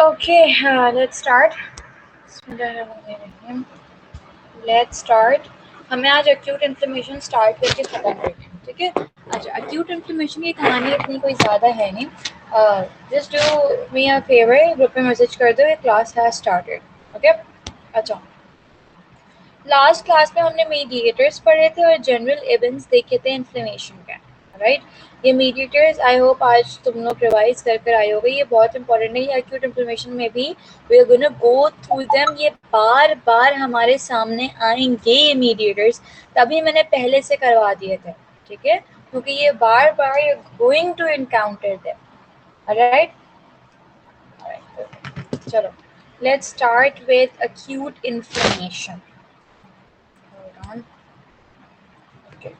Okay, let's start. Let's start. हमें आज acute inflammation start करके ख़त्म करते हैं, ठीक है? अच्छा, एक्यूट इन्फ्लेमेशन की कहानी इतनी कोई ज़्यादा है नहीं. Just do me a favour, group में मैसेज कर दो, क्लास हैज स्टार्टेड. ओके. अच्छा, लास्ट क्लास में हमने मीडिएटर्स पढ़े थे और जनरल इवेंट्स देखे थे इन्फ्लेमेशन के, राइट? ये मीडिएटर्स आई होप आज तुम लोग रिवाइज कर आए होगे. ये बहुत इंपॉर्टेंट है. ये एक्यूट इन्फ्लेमेशन में भी we are gonna go through them. ये बार बार हमारे सामने आएंगे ये मीडिएटर्स, तभी मैंने पहले से करवा दिए थे, ठीक है? क्योंकि ये बार बार you going to encounter them, right? चलो, let's start with acute inflammation. Hold on. Okay.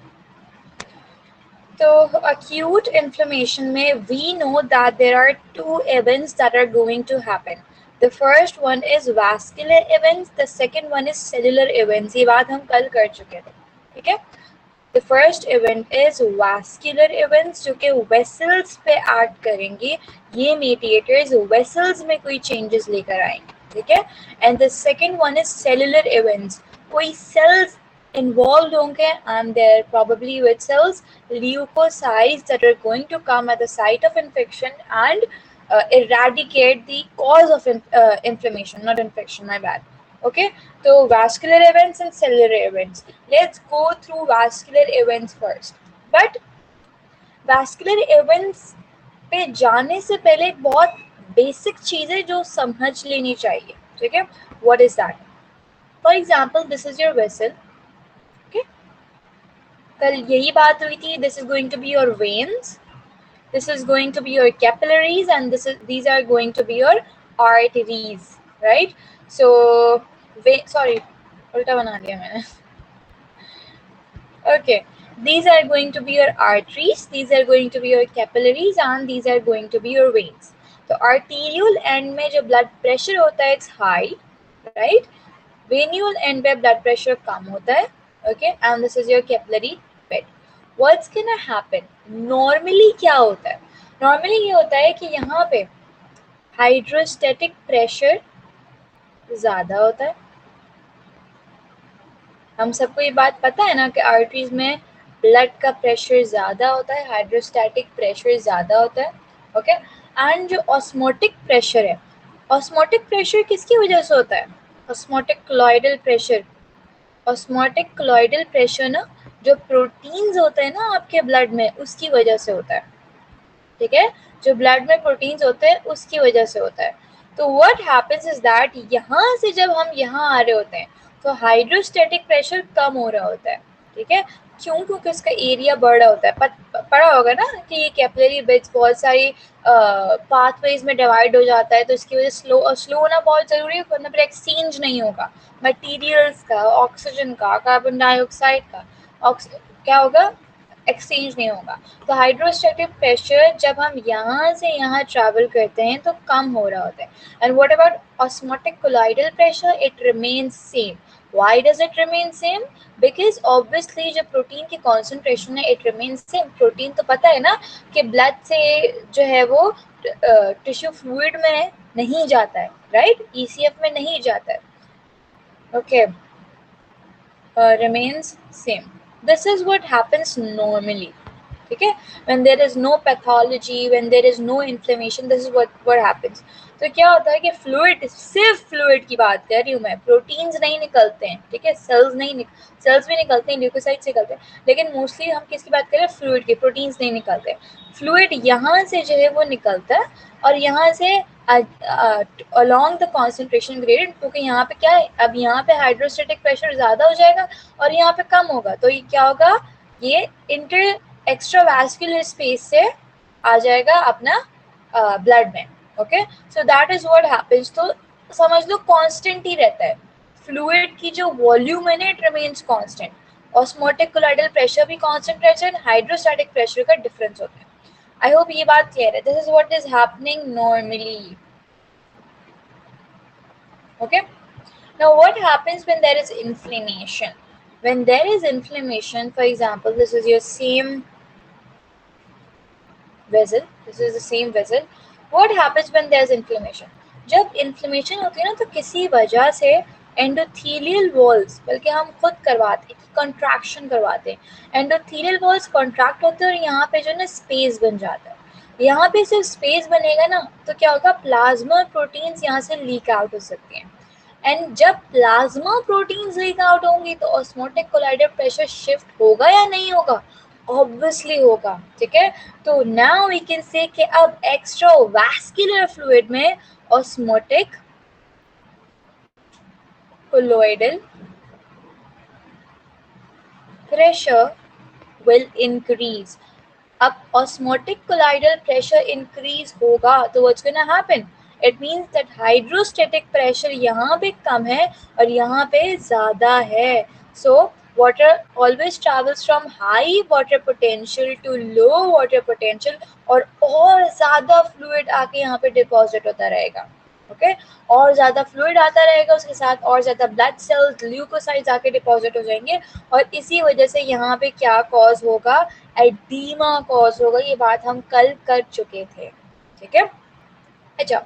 So acute inflammation में we know that there are two events that are going to happen. The first one is vascular events, the second one is cellular events. ये बात हम कल कर चुके थे, ठीक है? The first event is vascular events, जो कि vessels पे act करेंगे. ये mediators vessels में कोई changes लेकर आएंगे, ठीक है? And the second one is cellular events. कोई cells involved होंगे and they're probably with cells, leukocytes that are going to come at the site of infection and eradicate the cause of inflammation, not infection, my bad. Okay, so vascular events and cellular events. Let's go through vascular events first. But vascular events पे जाने से पहले एक बहुत basic चीज़ है जो समझ लेनी चाहिए, ठीक है? What is that? For example, this is your vessel. Okay, कल यही बात हुई थी. This is going to be your veins. This is going to be your capillaries, and these are going to be your arteries, right? So, sorry, उल्टा बना दिया मैंने. Okay, these are going to be your arteries, these are going to be your capillaries, and these are going to be your veins. तो arterial end में जो blood pressure होता है it's high, right? Venual end पे blood pressure कम होता है, okay? And this is your capillary bed. What's gonna happen? Normally क्या होता है? Normally ये होता है कि यहाँ पे hydrostatic pressure ज़्यादा होता है. हम सबको ये बात पता है ना कि आर्टरीज में ब्लड का प्रेशर ज़्यादा होता है, हाइड्रोस्टैटिक प्रेशर ज़्यादा होता है, ओके? एंड जो ऑस्मोटिक प्रेशर है, ऑस्मोटिक प्रेशर किसकी वजह से होता है? Osmotic colloidal pressure. Osmotic colloidal pressure ना जो प्रोटीन्स होते हैं ना आपके ब्लड में उसकी वजह से होता है, ठीक है? जो ब्लड में प्रोटीन्स होते हैं उसकी वजह से होता है. तो व्हाट हैपेंस इज दैट यहाँ से जब हम यहाँ आ रहे होते हैं तो हाइड्रोस्टैटिक प्रेशर कम हो रहा होता है, ठीक है? क्यों? क्योंकि उसका एरिया बड़ा होता है. पढ़ा होगा ना कि ये कैपिलरी बेड्स बहुत सारी पाथवेज में डिवाइड हो जाता है, तो इसकी वजह से स्लो होना बहुत ज़रूरी है, वरना फिर एक्सचेंज नहीं होगा मटीरियल्स का, ऑक्सीजन का, कार्बन डाइऑक्साइड का. क्या होगा? एक्सचेंज नहीं होगा. तो हाइड्रोस्टैटिक प्रेशर जब हम यहाँ से यहाँ ट्रैवल करते हैं तो कम हो रहा होता है. And what about osmotic colloidal pressure? It remains same. Why does it remain same? Because obviously जो प्रोटीन की कॉन्सेंट्रेशन है it remains same. प्रोटीन तो पता है ना कि ब्लड से जो है वो टिश्यू फ्लूइड में नहीं जाता है, राइट? ECF में नहीं जाता है. Okay, remains same. This is what happens normally. ठीक है? When there is no pathology, when there is no inflammation, this is what happens. तो क्या होता है कि फ्लूइड, सिर्फ फ्लूइड की बात कर रही हूँ मैं, प्रोटीन्स नहीं निकलते हैं, ठीक है? सेल्स भी निकलते हैं, ल्यूकोसाइट्स निकलते हैं, लेकिन मोस्टली हम किसकी बात कर रहे हैं? फ्लूइड की. प्रोटीन्स नहीं निकलते. फ्लूइड यहाँ से जो है वो निकलता है और यहाँ से along the concentration gradient, क्योंकि यहाँ पे क्या है, अब यहाँ पे हाइड्रोस्टेटिक प्रेशर ज़्यादा हो जाएगा और यहाँ पे कम होगा, तो ये क्या होगा? ये इंटर एक्स्ट्रावास्कुलर स्पेस से आ जाएगा अपना ब्लड में, okay? So that is what happens. तो समझ लो कांस्टेंट ही रहता है. फ्लूइड की जो वॉल्यूम है ना it remains constant. Osmotic colloidal pressure भी कांस्टेंट रहता है, हाइड्रोस्टैटिक प्रेशर का डिफरेंस होता है. आई होप ये बात क्लियर है. This is what is happening normally, okay? Now what happens when there is inflammation? When there is inflammation, for example, this is your same vessel, this is the same vessel. What happens when there's inflammation? जब inflammation होती है ना तो किसी वजह से endothelial walls, बल्कि हम खुद करवाते हैं, कंट्रैक्शन करवाते हैं, एंडोथेलियल वॉल्स कॉन्ट्रैक्ट होते हैं और यहाँ पे जो ना स्पेस बन जाता है। यहाँ पे सिर्फ स्पेस बनेगा ना तो क्या होगा, प्लाज्मा प्रोटीन्स यहाँ से लीक आउट हो सकती हैं। एंड जब प्लाज्मा प्रोटीन्स लीक आउट होंगी तो ऑस्मोटिक कोलाइडर प्रेशर शिफ्ट होगा या नहीं होगा? ऑब्वियसली होगा, ठीक है। तो नाउ वी कैन से कि अब एक्स्ट्रा वैस्कुलर फ्लूइड में osmotic colloidal pressure will increase. अब osmotic colloidal pressure increase होगा तो what's gonna happen? It means that hydrostatic pressure यहाँ पे कम है और यहाँ पे ज़्यादा है. So water always travels from high water potential to low water potential और ज़्यादा fluid आके यहाँ पे deposit होता रहेगा. ओके और ज़्यादा फ्लूइड आता रहेगा, उसके साथ और ज़्यादा ब्लड सेल्स ल्यूकोसाइट्स आके डिपॉजिट हो जाएंगे और इसी वजह से यहाँ पे क्या कॉज होगा, एडीमा कॉज होगा. ये बात हम कल कर चुके थे, ठीक है. अच्छा,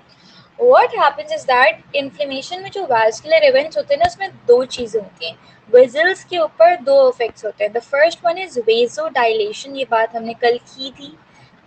what happens is that inflammation में जो वास्कुलर इवेंट्स होते हैं ना उसमें दो चीज़ें होती हैं. वेजल्स के ऊपर दो इफेक्ट्स होते हैं. The first one is vasodilation, ये बात हमने कल की थी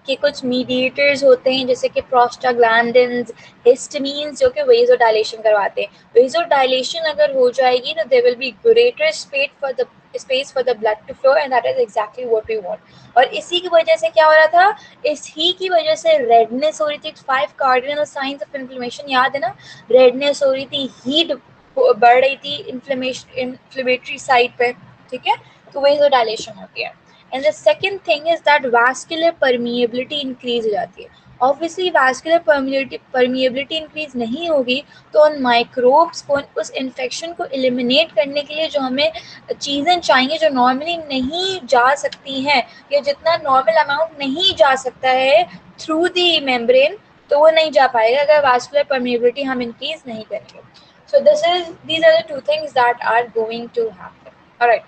कि कुछ मीडिएटर्स होते हैं जैसे कि प्रोस्टाग्लैंडिन्स, हिस्टामीन्स जो कि वेजोडाइलेशन करवाते हैं. वेजोडाइलेशन अगर हो जाएगी तो there will be greater space for the blood to flow and that is exactly what we want. और इसी की वजह से क्या हो रहा था, इस ही की वजह से रेडनेस हो रही थी. 5 कार्डिनल साइंस ऑफ इन्फ्लेमेशन याद है ना, रेडनेस हो रही थी, हीट बढ़ रही थी इन्फ्लेमेटरी साइड पे, ठीक है. तो वेजोडाइलेशन होती है. And the second thing is that vascular permeability increase हो जाती है. ऑब्वियसली वास्कुलर परमिएबिलिटी इंक्रीज नहीं होगी तो उन माइक्रोब्स को, उस इन्फेक्शन को एलिमिनेट करने के लिए जो हमें चीज़ें चाहिए जो नॉर्मली नहीं जा सकती हैं या जितना नॉर्मल अमाउंट नहीं जा सकता है थ्रू दी मेम्ब्रेन, तो वो नहीं जा पाएगा अगर वास्कुलर परमिएबिलिटी हम इंक्रीज नहीं करेंगे. सो these are the two things that are going to happen. Alright,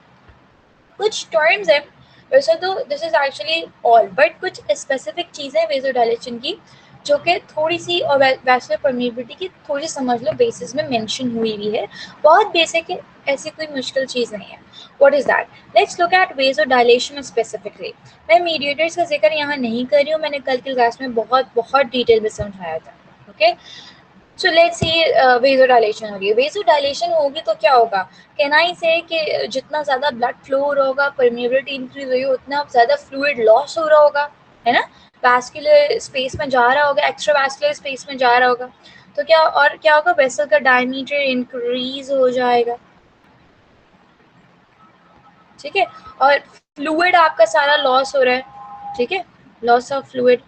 कुछ टर्म्स हैं वैसे तो this is actually all, but कुछ स्पेसिफिक चीज़ें वेजोडाइलेशन की जो कि थोड़ी सी और वैस्कुलर परमिएबिलिटी की थोड़ी समझ लो बेसिस में मेंशन हुई हुई है. बहुत बेसिक है, ऐसी कोई मुश्किल चीज़ नहीं है. What is that? Let's look eight vasodilation specifically. मैं मीडिएटर्स का जिक्र यहाँ नहीं कर रही हूँ, मैंने कल की क्लास में बहुत डिटेल में समझाया था. Okay, so let's see vasodilation हो रही है. वेजोडाइलेशन होगी तो क्या होगा, कैन आई से कि जितना ज़्यादा ब्लड फ्लो हो रहा होगा, परमिएबिलिटी इंक्रीज होगी, उतना ज़्यादा फ्लूइड लॉस हो रहा होगा, है ना. वैस्कुलर स्पेस में जा रहा होगा, एक्स्ट्रा वैस्कुलर स्पेस में जा रहा होगा. तो क्या होगा, वेसल का डायमीटर इंक्रीज हो जाएगा, ठीक है. और फ्लूइड आपका सारा लॉस हो रहा है, ठीक है, लॉस ऑफ फ्लूइड.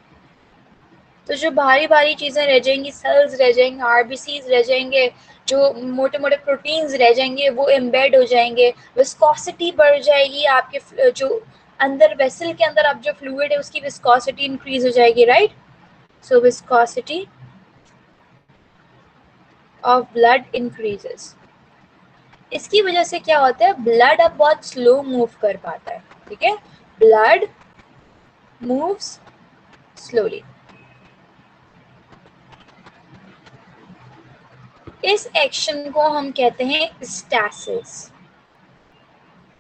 तो जो भारी भारी चीज़ें रह जाएंगी, सेल्स रह जाएंगे, आरबीसीज रह जाएंगे, जो मोटे मोटे प्रोटीन्स रह जाएंगे वो एम्बेड हो जाएंगे, विस्कोसिटी बढ़ जाएगी आपके जो अंदर वेसल के अंदर आप जो फ्लूइड है उसकी विस्कोसिटी इंक्रीज हो जाएगी, right. So viscosity of blood increases. इसकी वजह से क्या होता है, ब्लड अब बहुत स्लो मूव कर पाता है, ठीक है. Blood moves slowly. इस एक्शन को हम कहते हैं स्टैसिस,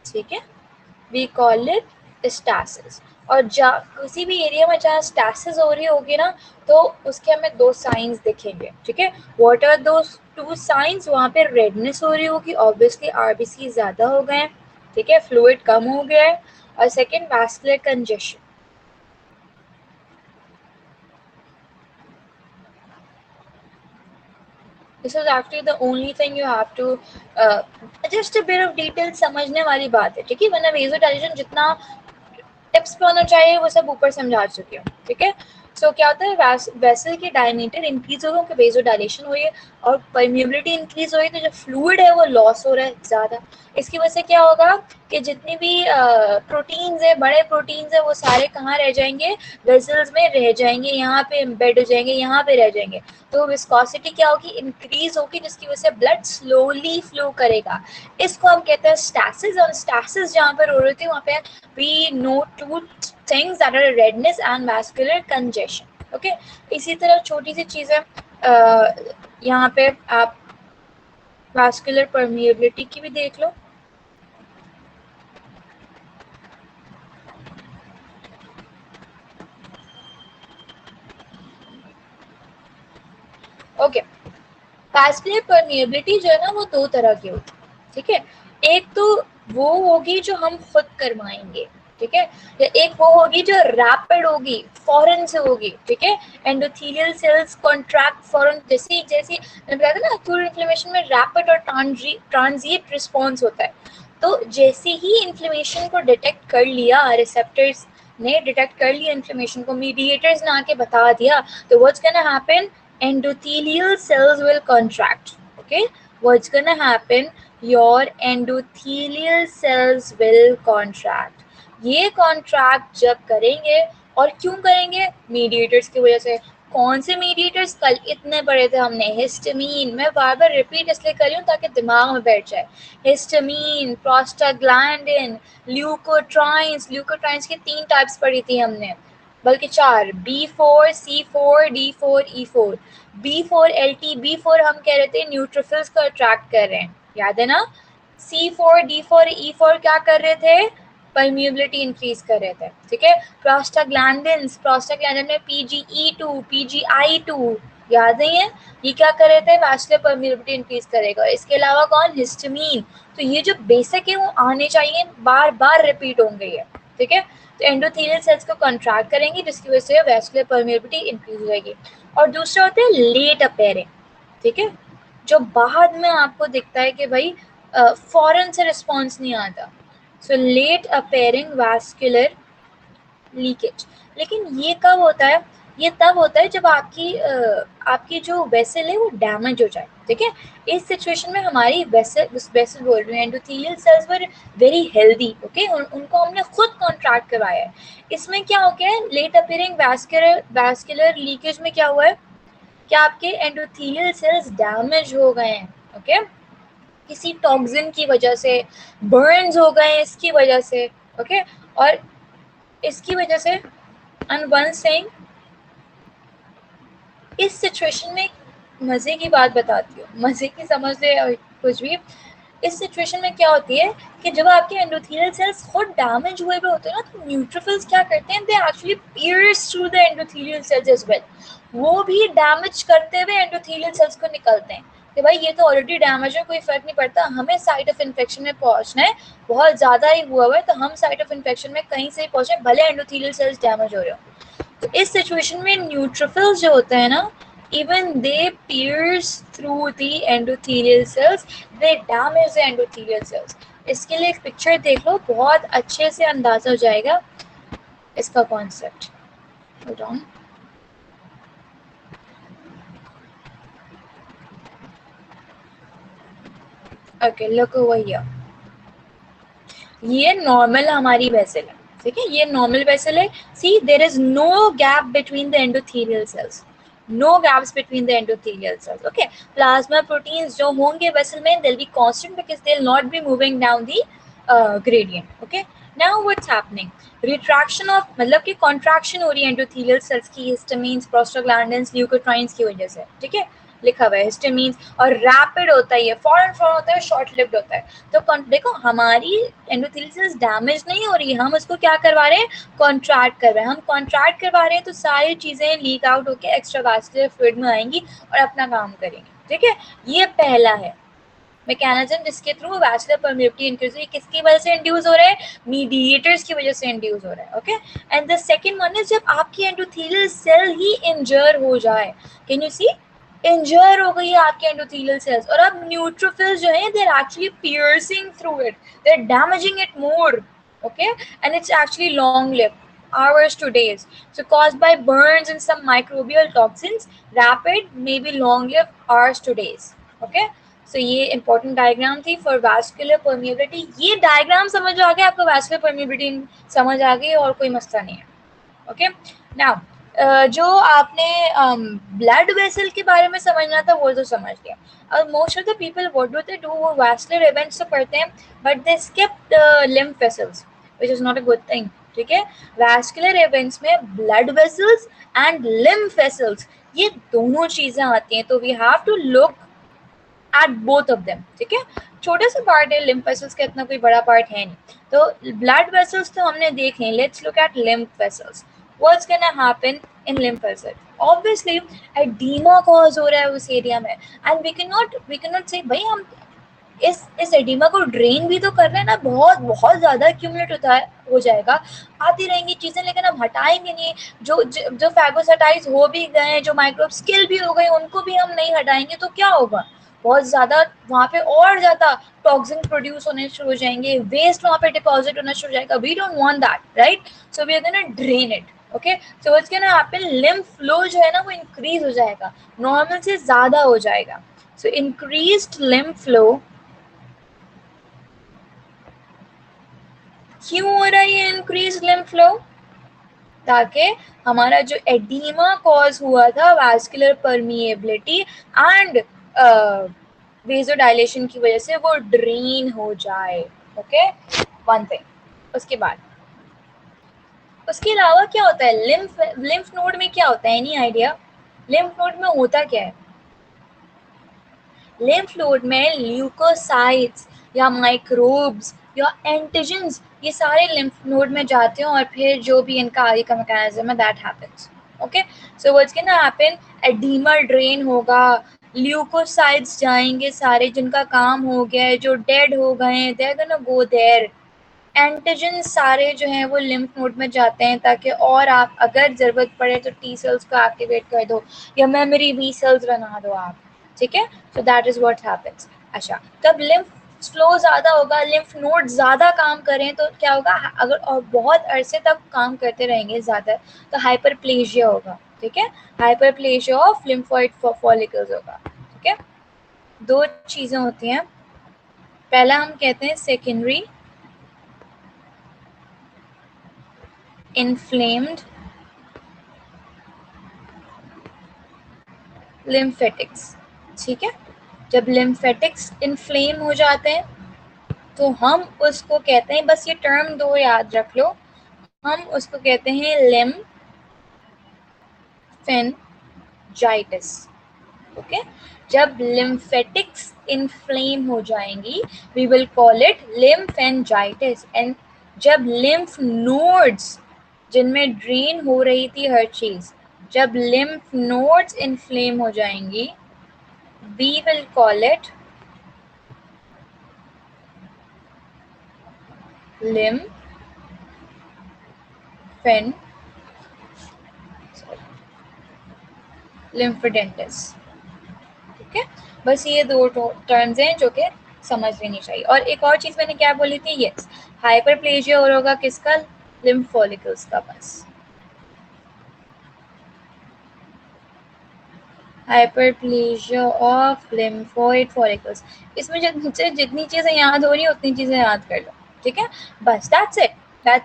ठीक है. We call it stasis. और किसी भी एरिया में जहाँ स्टैसिस हो रही होगी ना तो उसके हमें दो साइंस दिखेंगे, ठीक है. What are those two signs? वहाँ पे रेडनेस हो रही होगी, ऑब्वियसली आरबीसी ज़्यादा हो गए हैं, ठीक है, फ्लूइड कम हो गया है. और second, vascular congestion. This is actually the only thing you have to just a bit of detail समझने वाली बात है, ठीक है. वरना वेजोडाइलेशन जितना टिप्स पे होना चाहिए वो सब ऊपर समझा चुके हो, ठीक है. सो क्या होता है, वेसल के डायमीटर इंक्रीज हो रहा है, वेजोडाइलेशन हो रही है और परमिएबिलिटी इंक्रीज हो रही है, तो जो फ्लूइड है वो लॉस हो रहा है ज़्यादा. इसकी वजह से क्या होगा कि जितनी भी प्रोटीन्स है, बड़े प्रोटीन्स है, वो सारे कहाँ रह जाएंगे, वेसल्स में रह जाएंगे, यहाँ पे एम्बेड हो जाएंगे, यहाँ पे रह जाएंगे. तो विस्कोसिटी क्या होगी, इंक्रीज होगी, जिसकी वजह से ब्लड स्लोली फ्लो करेगा. इसको हम कहते हैं स्टैसिस. और स्टैसिस जहाँ पर हो रही थी वहाँ पे we know two things that are redness and vascular congestion. Okay, इसी तरह छोटी सी चीज़ है, यहाँ पे आप वास्कुलर परमिएबिलिटी की भी देख लो। ओके, वास्कुलर परमिएबिलिटी जो है ना वो दो तरह की होती है, ठीक है। एक तो वो होगी जो हम खुद करवाएंगे, ठीक है, या एक वो होगी जो रैपिड होगी, फौरन से होगी, ठीक है। एंडोथेलियल सेल्स कॉन्ट्रैक्ट फौरन, जैसे जैसे मैंने बताया था ना, एक्यूट इन्फ्लेमेशन में रैपिड और ट्रांजिएंट रिस्पॉन्स होता है। तो जैसे ही इन्फ्लेमेशन को डिटेक्ट कर लिया, रिसेप्टर्स ने डिटेक्ट कर लिया इन्फ्लेमेशन को, मीडिएटर्स ने आके बता दिया, तो what's gonna happen, endothelial cells will contract. Okay, what's gonna happen, your endothelial cells will contract. ये contract जब करेंगे, और क्यों करेंगे, मीडिएटर्स की वजह से। कौन से मीडिएटर्स, कल इतने पढ़े थे हमने, हिस्टामीन, मैं बार बार रिपीट इसलिए कर रही हूँ ताकि दिमाग में बैठ जाए। हिस्टामीन, प्रोस्टाग्लैंडिन, ल्यूकोट्राइन्स, ल्यूकोट्राइन्स की 3 टाइप्स पढ़ी थी हमने, बल्कि 4, B4, C4, D4, E4। B4 LT, B4 हम कह रहे थे न्यूट्रोफिल्स को अट्रैक्ट कर रहे हैं, याद है ना। C4, D4, E4 क्या कर रहे थे, परमिएबिलिटी इंक्रीज कर रहे थे, ठीक है। प्रोस्टाग्लैंडिन्स, प्रोस्टाग्लैंडिन में PGE2, PGI2, याद नहीं है, ये क्या कर रहे थे, वास्कुलर परमिएबिलिटी इंक्रीज करेगा। इसके अलावा कौन, हिस्टामीन। तो ये जो बेसिक है वो आने चाहिए, बार बार रिपीट होंगे ये, ठीक है। तो एंडोथेलियल सेल्स को कॉन्ट्रैक्ट करेंगी, जिसकी वजह से वैस्कुलर परमिएबिलिटी इंक्रीज हो जाएगी। और दूसरा होता है लेट अपेयरिंग, ठीक है, जो बाद में आपको दिखता है कि भाई फौरन से रिस्पॉन्स नहीं आता। So let appearing vascular leakage. लेकिन ये कब होता है, ये तब होता है जब आपकी जो वेसल है वो डैमेज हो जाए, ठीक है। इस सिचुएशन में हमारी वेसल बोल रही है, endothelial cells were very healthy, okay, उनको हमने खुद कॉन्ट्रैक्ट करवाया है। इसमें क्या हो गया है, लेट अपीयरिंग वैस्कुलर लीकेज में क्या हुआ है, क्या आपके एंडोथेलियल सेल्स डैमेज हो गए हैं, ओके, किसी टॉक्सिन की वजह से, बर्न्स हो गए इसकी वजह से, ओके। और इसकी वजह से, एंड वन थिंग, इस सिचुएशन में मजे की बात बताती हूँ, मजे की समझ ले कुछ भी। इस सिचुएशन में क्या होती है कि जब आपके एंडोथेलियल सेल्स खुद डैमेज हुए हुए होते हैं ना, तो न्यूट्रोफिल्स क्या करते हैं, they actually pierce through the endothelial cells as well. वो भी डैमेज करते हुए एंडोथेलियल सेल्स को निकलते हैं कि भाई ये तो ऑलरेडी डैमेज है, कोई फर्क नहीं पड़ता, हमें साइट ऑफ इन्फेक्शन में पहुंचना है, बहुत ज्यादा ही हुआ हुआ है, तो हम साइट ऑफ इन्फेक्शन में कहीं से ही पहुंचे, भले एंडोथेलियल सेल्स डैमेज हो रहे हो। तो इस सिचुएशन में न्यूट्रोफिल्स जो होते हैं ना, even they pierce through the endothelial cells, they damage the endothelial cells। इसके लिए एक पिक्चर देख लो, बहुत अच्छे से अंदाजा हो जाएगा इसका concept. Hold on। Okay, look over here। ये नॉर्मल हमारी वेसल है, ठीक है, ये नॉर्मल वेसल है। See there is no gap between the endothelial cells, no gaps between the endothelial cells, okay. Plasma proteins जो होंगे वेसल में, they will be constant because they will not be moving down the gradient, okay. Now what's happening, retraction of, मतलब कि contraction हो रही है endothelial cells की, histamines, prostaglandins, leukotrienes की वजह से, ठीक है, लिखा हुआ है हिस्टामिन्स। और रैपिड होता है ये, फौरन फौरन होता है, शॉर्ट लिव्ड होता है। तो देखो हमारी एंडोथेलियल सेल्स डैमेज नहीं हो रही है, हम उसको क्या करवा रहे हैं, कॉन्ट्रैक्ट कर रहे हैं। हम कॉन्ट्रैक्ट करवा रहे हैं तो सारी चीजें लीक आउट होकर एक्स्ट्रावास्कुलर फ्लूइड में आएंगी और अपना काम करेंगे, ठीक है। ये पहला है मैकेनिज्म जिसके थ्रू वैस्कुलर परमिएबिलिटी इंक्रीज हुई, किसकी वजह से इंड्यूस हो रहा है, मीडिएटर्स की वजह से इंड्यूस हो रहा है, okay. And the second one is जब आपकी एंडोथेलियल सेल ही इंजर हो जाए, कैन यू सी, इंजर हो गई है आपके एंडोथेलियल सेल्स, और अब न्यूट्रोफिल्स जो है, they are actually piercing through it, they are damaging it more, okay, and it's actually long lived, hours to days, so caused by burns and some microbial toxins, rapid, maybe long lived, hours to days, okay। so ये important diagram थी for vascular permeability। ये diagram समझ आ गया आपको, vascular permeability समझ आ गई और कोई मसला नहीं है, ओके। नाउ जो आपने ब्लड वेसल के बारे में समझना था वो तो समझ लिया। अब most of the people what do they do, वो वैस्कुलर इवेंट्स तो पढ़ते हैं but they skip lymph vessels, which is not a good thing, ठीक है। वैस्कुलर इवेंट्स में blood vessels and lymph vessels, ये दोनों चीजें आती हैं, तो we have to look at both of them, ठीक है। छोटा सा पार्ट है लिम्फ वेसल्स का, इतना कोई बड़ा पार्ट है नहीं। तो ब्लड वेसल्स तो हमने देख लिए, let's look at lymph vessels. What's gonna happen in lymph vessel? Obviously edema cause हो रहा है उस एरिया में, एंड वी कैन नॉट से भाई हम इस एडिमा को ड्रेन भी तो कर रहे हैं ना, बहुत बहुत ज्यादा एक्यूमुलेट होता है, हो जाएगा, आती रहेंगी चीजें, लेकिन हम हटाएंगे नहीं। जो फैगोसाइटाइज हो भी गए हैं, जो माइक्रोब्स किल भी हो गए, उनको भी हम नहीं हटाएंगे तो क्या होगा? बहुत ज्यादा वहां पे और ज्यादा टॉक्सिन प्रोड्यूस होने शुरू हो जाएंगे, वेस्ट वहां पे डिपॉजिट होना शुरू हो जाएगा। We don't want that, right? So we are gonna drain it. Okay, so what's gonna happen, lymph flow जो है ना वो इंक्रीज हो जाएगा, नॉर्मल से ज्यादा हो जाएगा। सो इंक्रीज्ड लिम्फ फ्लो क्यों हो रहा है ये इंक्रीज लिम्फ फ्लो? ताकि हमारा जो एडीमा कॉज हुआ था वैस्कुलर परमिएबिलिटी एंड वेजोडाइलेशन की वजह से वो ड्रेन हो जाए। Okay, one thing. उसके अलावा क्या होता है लिम्फ लिम्फ नोड में? क्या होता है, एनी आइडिया? लिम्फ नोड में होता क्या है? लिम्फ नोड में ल्यूकोसाइट्स या माइक्रोब्स या एंटीजेंस, ये सारे लिम्फ नोड में जाते हैं, और फिर जो भी इनका आगे का मैकेनिज्म है that happens. Okay, so what's gonna happen, edema drain होगा, ल्यूकोसाइट्स जाएंगे सारे जिनका काम हो गया है, जो डेड हो गए हैं they are gonna go there. Antigen सारे जो हैं वो लिम्फ नोड में जाते हैं, ताकि और आप अगर ज़रूरत पड़े तो टी सेल्स को एक्टिवेट कर दो या मेमोरी बी सेल्स बना दो आप, ठीक है। So that is what happens. अच्छा, तब लिम्फ फ्लो ज़्यादा होगा, लिम्फ नोड ज़्यादा काम करें तो क्या होगा? अगर और बहुत अरसे तक काम करते रहेंगे ज़्यादा तो हाइपरप्लेजिया होगा, ठीक है। हाइपरप्लेजिया ऑफ लिम्फोइड फॉलिकल्स होगा, ठीक है। दो चीज़ें होती हैं, पहला हम कहते हैं सेकेंडरी inflamed लिम्फेटिक्स, ठीक है। जब लिम्फेटिक्स इन्फ्लेम हो जाते हैं तो हम उसको कहते हैं, बस ये टर्म दो याद रख लो, हम उसको कहते हैं लिम्फेंजाइटिस। ओके, जब लिम्फेटिक्स इन्फ्लेम हो जाएंगी we will call it lymphangitis. And जब लिम्फ नोड्स जिनमें ड्रेन हो रही थी हर चीज, जब लिम्फ नोड्स इन्फ्लेम हो जाएंगी we will call it lymphadentis, ठीक है। बस ये दो टर्म्स हैं जो कि समझ लेनी चाहिए। और एक और चीज मैंने क्या बोली थी, यस, हाइपरप्लेजिया और होगा किसका? लिम्फ फॉलिकल्स का। बस हाइपरप्लेजिया ऑफ लिम्फोइड फॉलिकल्स, इसमें जितनी चीजें याद हो रही है उतनी चीजें याद कर लो, ठीक है। बस दैट्स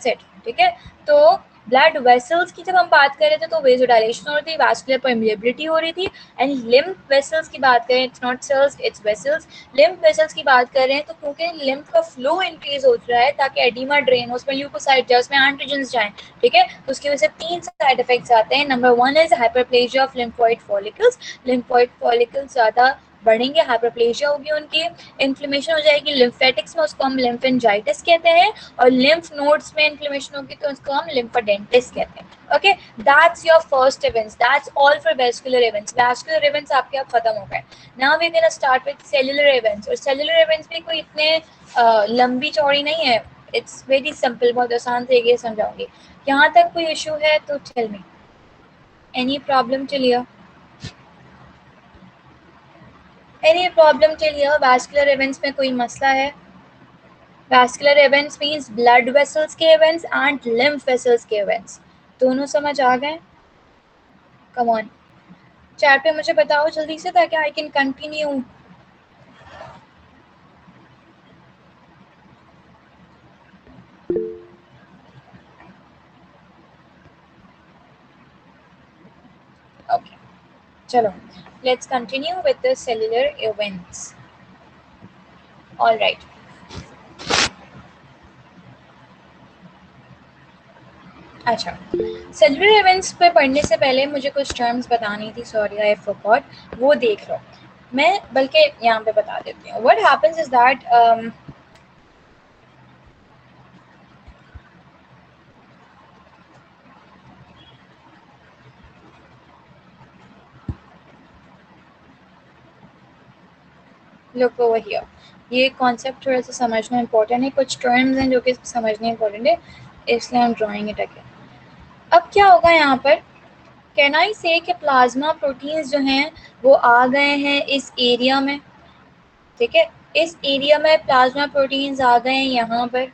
इट, ठीक है। तो ब्लड वेसल्स की जब हम बात कर रहे थे तो वेजोडाइलेशन हो रही थी, वास्कुलर परमिएबिलिटी हो रही थी। एंड लिम्फ वेसल्स की बात करें, it's not cells it's vessels, lymph vessels की बात कर रहे हैं तो क्योंकि लिम्फ का फ्लो इंक्रीज हो रहा है ताकि एडिमा ड्रेन हो, उसमें ल्यूकोसाइट जाए, उसमें एंटीजेंस जाए, ठीक है। तो उसकी वजह से तीन साइड इफेक्ट्स आते हैं। Number one is hyperplasia of lymphoid follicles, lymphoid follicles ज़्यादा बढ़ेंगे, हाइपरप्लेजिया होगी उनकी, इन्फ्लेमेशन हो जाएगी लिम्फेटिक्स में, उसको हम लिम्फेंजाइटिस कहते हैं, और लिम्फ नोड्स में इन्फ्लेमेशन होगी तो उसको हम लिम्फोडेंटिस कहते हैं। Okay, that's your first events, that's all for vascular events. Vascular events आपके अब खत्म हो गए। Now we are gonna start with cellular events, और सेलुलर इवेंट्स भी कोई इतने लंबी चौड़ी नहीं है, इट्स वेरी सिंपल, बहुत आसान तरीके से समझाऊंगी। यहाँ तक कोई इशू है तो टेल मी, एनी प्रॉब्लम चलिए, एनी प्रॉब्लम चलिए। वैस्कुलर इवेंट्स में कोई मसला है? Vascular events means blood vessels के इवेंट्स एंड लिम्फ वेसल्स के इवेंट्स, दोनों समझ आ गए? कम ऑन, चैट पे मुझे बताओ जल्दी से ताकि आई कैन कंटिन्यू। ओके, चलो let's continue with the cellular events. Alright, अच्छा, सेलुलर इवेंट्स पे पढ़ने से पहले मुझे कुछ टर्म्स बतानी थी, सॉरी आई फॉरगॉट, वो देख लो। मैं बल्कि यहाँ पे बता देती हूँ। What happens is that look over here, ये कॉन्सेप्ट थोड़ा सा समझना इंपॉर्टेंट है, कुछ टर्म्स हैं जो कि समझने इंपॉर्टेंट है, इसलिए I am drawing it again. अब क्या होगा यहाँ पर, कैन आई से कि प्लाज्मा प्रोटीन्स जो हैं वो आ गए हैं इस एरिया में, ठीक है, इस एरिया में प्लाज्मा प्रोटीन्स आ गए हैं यहाँ पर,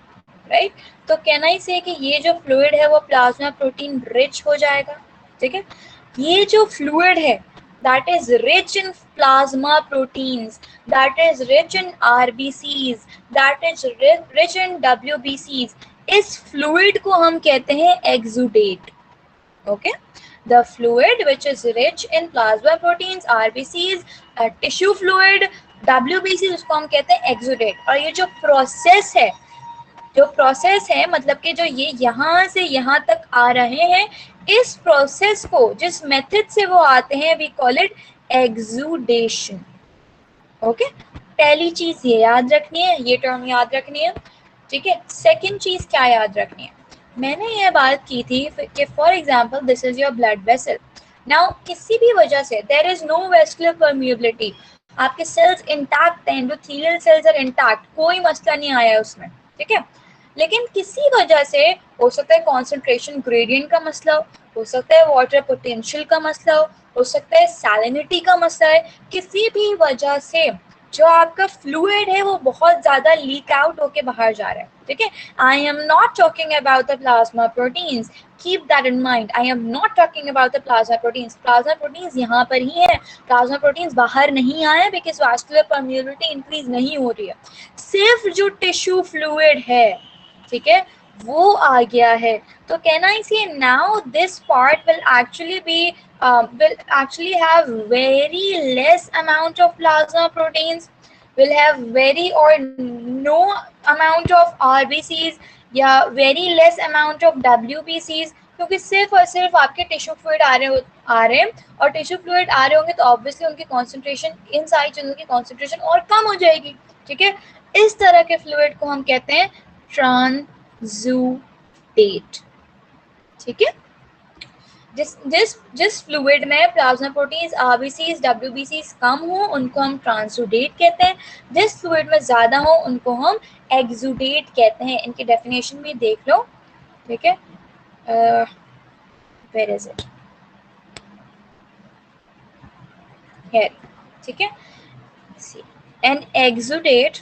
राइट। तो कैन आई से कि ये जो फ्लूइड है वो प्लाज्मा प्रोटीन रिच हो जाएगा, ठीक है। ये जो फ्लूइड है that is rich in plasma proteins, that is rich in RBCs, that is rich in WBCs, इस फ्लूइड को हम कहते हैं exudate, okay, the fluid which is rich in plasma proteins, RBCs, tissue fluid, WBC, उसको हम कहते हैं exudate. और ये जो प्रोसेस है, जो प्रोसेस है मतलब कि जो ये यहाँ से यहाँ तक आ रहे हैं, इस प्रोसेस को जिस मेथड से वो आते हैं we call it exudation, okay. पहली चीज ये याद रखनी है, ये टर्म याद रखनी है, ठीक है। सेकंड चीज क्या याद रखनी है, मैंने ये बात की थी कि for example this is your blood vessel, now किसी भी वजह से there is no vascular permeability, आपके सेल्स इंटैक्ट हैं, एंडोथेलियल सेल्स आर इंटैक्ट, कोई मसला नहीं आया उसमें, ठीक है। लेकिन किसी वजह से हो सकता है कॉन्सेंट्रेशन ग्रेडियंट का मसला हो सकता है वाटर पोटेंशियल का मसला हो सकता है सैलिनिटी का मसला है, किसी भी वजह से जो आपका फ्लूइड है वो बहुत ज्यादा लीक आउट होके बाहर जा रहा है, ठीक है। I am not talking about the plasma proteins, keep that in mind, I am not talking about the plasma proteins, plasma proteins यहाँ पर ही है, प्लाज्मा प्रोटीन्स बाहर नहीं आए बिकॉज वास्कुलर परमिएबिलिटी इंक्रीज नहीं हो रही है, सिर्फ जो टिश्यू फ्लूइड है, ठीक है, वो आ गया है। तो can I say now this part will actually be will actually have very less amount of plasma proteins, will have very or no amount of RBCs या very less amount of WBCs, क्योंकि सिर्फ और सिर्फ आपके tissue fluid आ रहे हैं और tissue fluid आ रहे होंगे तो ऑब्वियसली उनकी कॉन्सेंट्रेशन, इन सारी चीज़ों की कॉन्सेंट्रेशन और कम हो जाएगी, ठीक है। इस तरह के फ्लूइड को हम कहते हैं ट्रांसुडेट, ठीक है। जिस फ्लूइड में प्लाज्मा प्रोटीन्स, आरबीसीज, डब्ल्यूबीसीज कम हो उनको हम ट्रांसुडेट कहते हैं, जिस फ्लूइड में ज्यादा हो उनको हम एक्सुडेट कहते हैं। इनकी डेफिनेशन भी देख लो, ठीक है। वेयर इज इट, हियर, ठीक है। An exudate,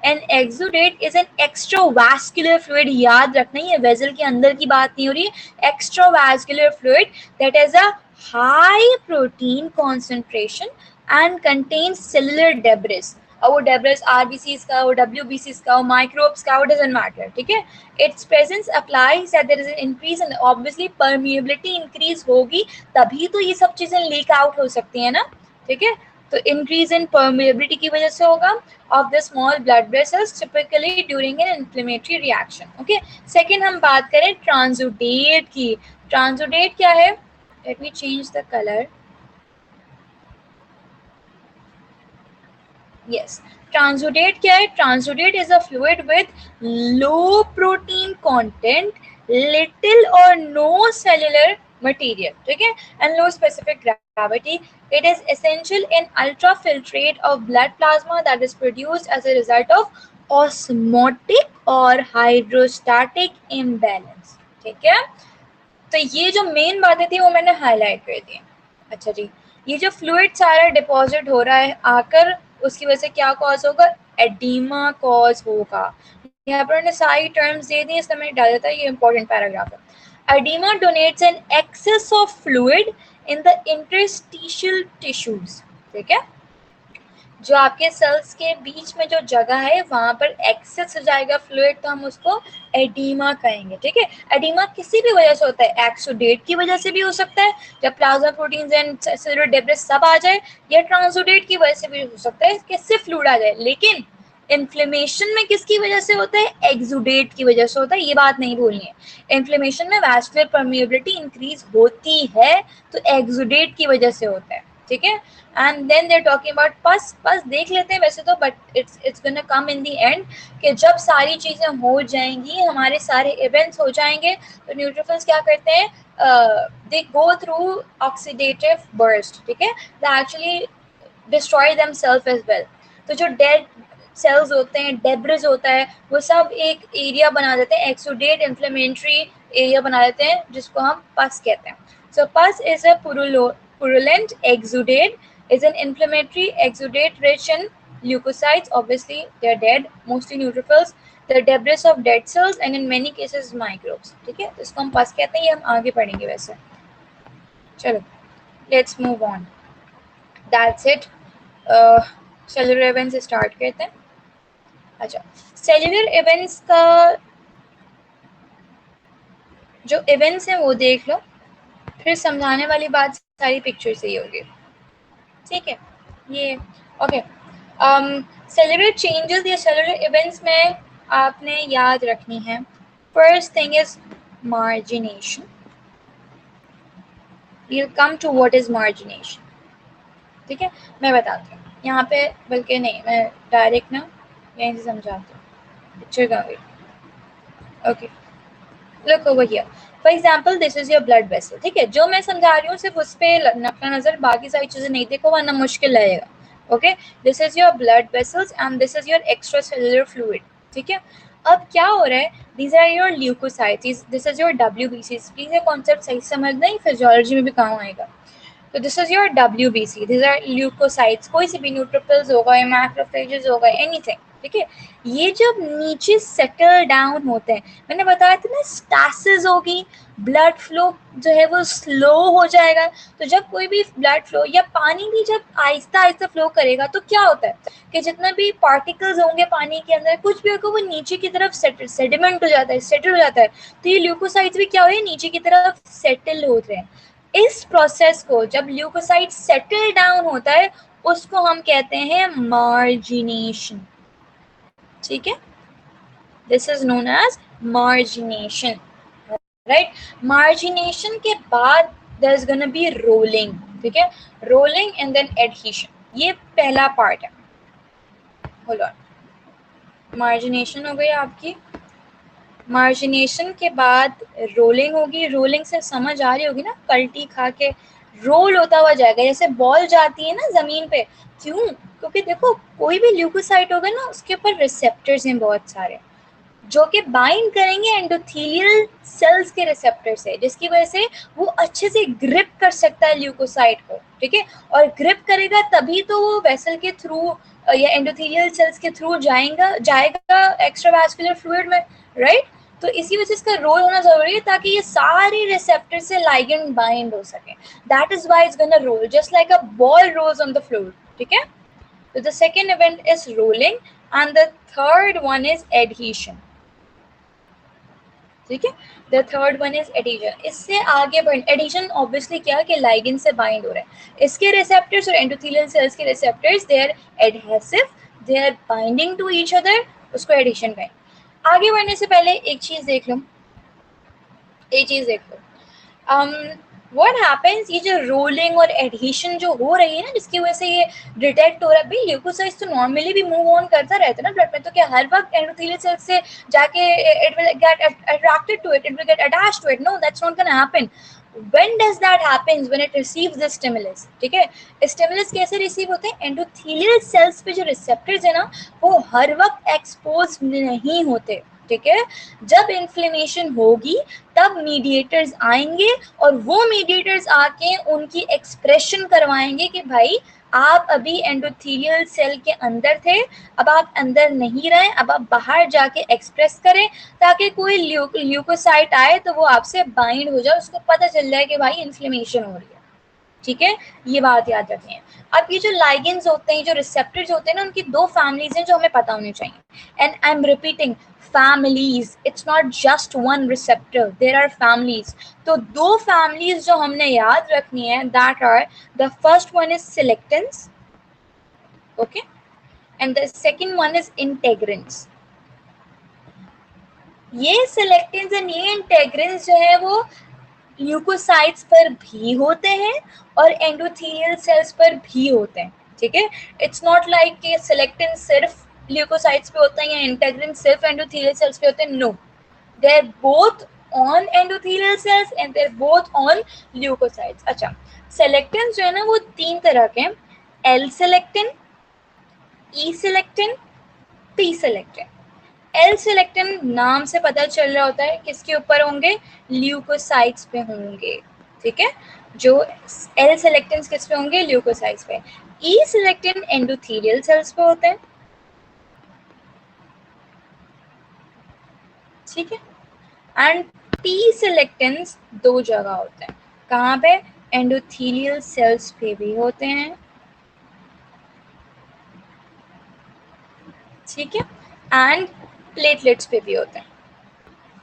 an exudate is an extravascular fluid, याद रखना ये वेसल के अंदर की बात नहीं हो रही है, extravascular fluid that is a high protein concentration and contains cellular debris, और वो डेब्रिस आरबीसीज का, वो डब्ल्यूबीसीज का, वो माइक्रोब्स का, वो डजंट मैटर, ठीक है। Its presence applies that there is an increase in obviously permeability increase होगी तभी तो ये सब चीजें लीक आउट हो सकती है ना, ठीक है। तो इंक्रीज इन परमिएबिलिटी की वजह से होगा of the small blood vessels typically during an inflammatory reaction, okay। Second हम बात करें ट्रांसुडेट की, ट्रांसुडेट क्या है, let me change the color, yes, transudate क्या है, transudate is a fluid with low protein content, little or no cellular material, ठीक है, and low specific gravity. It is essential in ultrafiltrate of blood plasma that is produced as a result of osmotic or hydrostatic imbalance, ठीक है। तो ये जो main बातें थी वो मैंने हाईलाइट कर दी। अच्छा जी, ये जो फ्लूइड सारा डिपॉजिट हो रहा है आकर, उसकी वजह से क्या कॉज होगा, एडीमा कॉज होगा। यहाँ पर मैंने सारी टर्म्स दे दी इसलिए मैंने डाल देता है, ये इंपॉर्टेंट पैराग्राफ है। Edema denotes an excess of fluid in the interstitial tissues, ठीक है, जो आपके सेल्स के बीच में जो जगह है वहां पर एक्सेस हो जाएगा फ्लूइड तो हम उसको एडीमा कहेंगे, ठीक है। एडीमा किसी भी वजह से होता है, एक्सुडेट की वजह से भी हो सकता है जब plasma proteins and cellular debris सब आ जाए, या ट्रांसुडेट की वजह से भी हो सकता है कि सिर्फ फ्लूइड आ जाए, लेकिन इन्फ्लेमेशन में किसकी वजह से होता है? एक्सुडेट की वजह से होता है, ये बात नहीं भूलनी है। इन्फ्लेमेशन में वैस्कुलर परमिएबिलिटी इंक्रीज होती है तो एक्सुडेट की वजह से होता है, ठीक है। And then they are talking about pus. Pus देख लेते हैं वैसे तो, but it's gonna come in the end कि जब सारी चीजें हो जाएंगी, हमारे सारे इवेंट्स हो जाएंगे, तो न्यूट्रोफिल्स क्या करते हैं? They go through oxidative burst, ठीक है, they actually destroy themselves as well. तो जो डेड सेल्स होते हैं, डेब्रिस होता है, वो सब एक एरिया बना देते हैं, एक्सुडेट इन्फ्लेमेटरी एरिया बना देते हैं, जिसको हम पस कहते हैं। सो पस is a purulent exudate, is an inflammatory exudate rich in leukocytes, obviously they are dead, mostly neutrophils, the debris of dead cells and in many cases microbes, ठीक है। इसको हम पस कहते हैं, ये हम आगे पढ़ेंगे वैसे। चलो let's move on, that's it. Cellular events start करते हैं। अच्छा, सेलुलर इवेंट्स का जो इवेंट्स हैं वो देख लो, फिर समझाने वाली बात सारी पिक्चर से ही होगी, ठीक है। ये ओके, सेलुलर चेंजेस या सेलुलर इवेंट्स में आपने याद रखनी है। First thing is margination. We'll come to what is margination, ठीक है। मैं बताती हूँ यहाँ पे, बल्कि नहीं, मैं डायरेक्ट ना यहीं से समझाती हूँ, पिक्चर का भी। Okay, look over here, for example this is your blood vessel, ठीक है। जो मैं समझा रही हूँ सिर्फ उस पर नकला नजर, बाकी सारी चीजें नहीं देखो वरना मुश्किल लगेगा। Okay, this is your blood vessels and this is your extra cellular fluid, ठीक है। अब क्या हो रहा है? These are your leukocytes, this is your WBC। Please ये कॉन्सेप्ट सही समझना, ही फिजियोलॉजी में भी काम आएगा। तो this is your WBC, this are leukocytes, कोई सी भी न्यूट्रोफिल्स होगा या मैक्रोफेजेस होगा, एनीथिंग, ठीक है। ये जब नीचे सेटल डाउन होते हैं, मैंने बताया था ना स्टासिस होगी, ब्लड फ्लो जो है वो स्लो हो जाएगा। तो जब कोई भी ब्लड फ्लो या पानी भी जब आहिस्ता आहिस्ता फ्लो करेगा, तो क्या होता है कि जितने भी पार्टिकल्स होंगे पानी के अंदर, कुछ भी होगा, वो नीचे की तरफ सेडिमेंट हो जाता है, सेटल हो जाता है। तो ये ल्यूकोसाइट्स भी क्या हो रहे हैं? नीचे की तरफ सेटल हो रहे हैं। इस प्रोसेस को जब ल्यूकोसाइट सेटल डाउन होता है, उसको हम कहते हैं मार्जिनेशन, ठीक है। This is known as margination, right. Margination के बाद there is gonna be rolling, ठीक है। रोलिंग एंड देन एडहेशन, ये पहला पार्ट है। होल्ड ऑन, मार्जिनेशन हो गई आपकी, मार्जिनेशन के बाद रोलिंग होगी। रोलिंग से समझ आ रही होगी ना, पलटी खा के रोल होता हुआ जाएगा, जैसे बॉल जाती है ना जमीन पे। क्यों? क्योंकि देखो कोई भी ल्यूकोसाइट होगा ना, उसके ऊपर रिसेप्टर्स हैं बहुत सारे, जो कि बाइंड करेंगे एंडोथेलियल सेल्स के रिसेप्टर से, जिसकी वजह से वो अच्छे से ग्रिप कर सकता है ल्यूकोसाइट को, ठीक है। और ग्रिप करेगा तभी तो वो वेसल के थ्रू या एंडोथेलियल सेल्स के थ्रू जाएगा एक्स्ट्रावास्कुलर फ्लूइड में, राइट। तो इसी वजह से इसका रोल होना जरूरी है, ताकि ये सारे रिसेप्टर से लाइगेंड बाइंड हो सके। That is why it's gonna roll just like a ball rolls on the floor, ठीक है। तो the second event is rolling and the third one is adhesion, ठीक है। The third one is adhesion. इससे आगे बढ़, एडिशन ऑब्वियसली क्या है कि लाइगेंड से बाइंड हो रहा है। इसके रिसेप्टर्स और एंडोथेलियल सेल्स के receptors, they are adhesive, they are binding to each other, उसको एडिशन कहें। आगे बढ़ने से पहले एक चीज देख लो, एक चीज देख लो, व्हाट हैपेंस, ये जो रोलिंग और एडहेशन जो हो रही है ना, जिसकी वजह से ये डिटेक्ट हो रहा है, भाई ल्यूकोसाइट्स तो नॉर्मली भी मूव ऑन करता रहता है ना ब्लड में, तो क्या हर वक्त एंडोथेलियल सेल्स से जाके it will get attracted to it, it will get attached to it? No, that's not gonna happen. when does that happens? when it receives the stimulus, ठीक है। स्टिमुलस कैसे रिसीव होते हैं? एंडोथेलियल सेल्स पे जो receptors है ना, वो हर वक्त एक्सपोज नहीं होते, ठीक है। जब इन्फ्लेमेशन होगी तब मीडिएटर्स आएंगे, और वो मीडिएटर्स आके उनकी एक्सप्रेशन करवाएंगे कि भाई आप अभी एंडोथेलियल सेल के अंदर थे, अब आप अंदर नहीं रहे, अब आप बाहर जाके एक्सप्रेस करें, ताकि कोई ल्यूकोसाइट आए तो वो आपसे बाइंड हो जाए, उसको पता चल जाए कि भाई इन्फ्लेमेशन हो रही है, ठीक है। ये बात याद रखनी है। अब ये जो लाइगेंड्स होते हैं, जो रिसेप्टर्स होते हैं ना, उनकी दो फैमिलीज हैं जो हमें पता होनी चाहिए। And I am repeating, families, it's not just one receptor, there are families. तो दो फैमिलीज जो हमने याद रखनी है, that are, the first one is selectins, okay, and the second one is integrins. ये सेलेक्टिन्स एंड ये इंटेग्रिन्स जो है वो ल्यूकोसाइट्स पर भी होते हैं और एंडोथेलियल सेल्स पर भी होते हैं. ठीक है, इट्स नॉट लाइक कि सेलेक्टिन सिर्फ ल्यूकोसाइट्स पे होता है या इंटेग्रिन सिर्फ एंडोथेलियल सेल्स पे होते हैं. No, they are both on endothelial cells and they are both on leukocytes. अच्छा, सेलेक्टिन जो है ना वो तीन तरह के हैं, L selectin, E selectin, P selectin. L selectin नाम से पता चल रहा होता है किसके ऊपर होंगे, ल्यूकोसाइट्स पे होंगे. ठीक है, जो एल सेलेक्टिन किस पे होंगे, ल्यूकोसाइट्स पे. ई सेलेक्टिन एंडोथेलियल सेल्स पे होते हैं. ठीक है, एंड पी सेलेक्टिन्स दो जगह होते हैं. कहाँ पे, एंडोथेलियल सेल्स पे भी होते हैं. ठीक है, एंड प्लेटलेट्स पे भी होते हैं.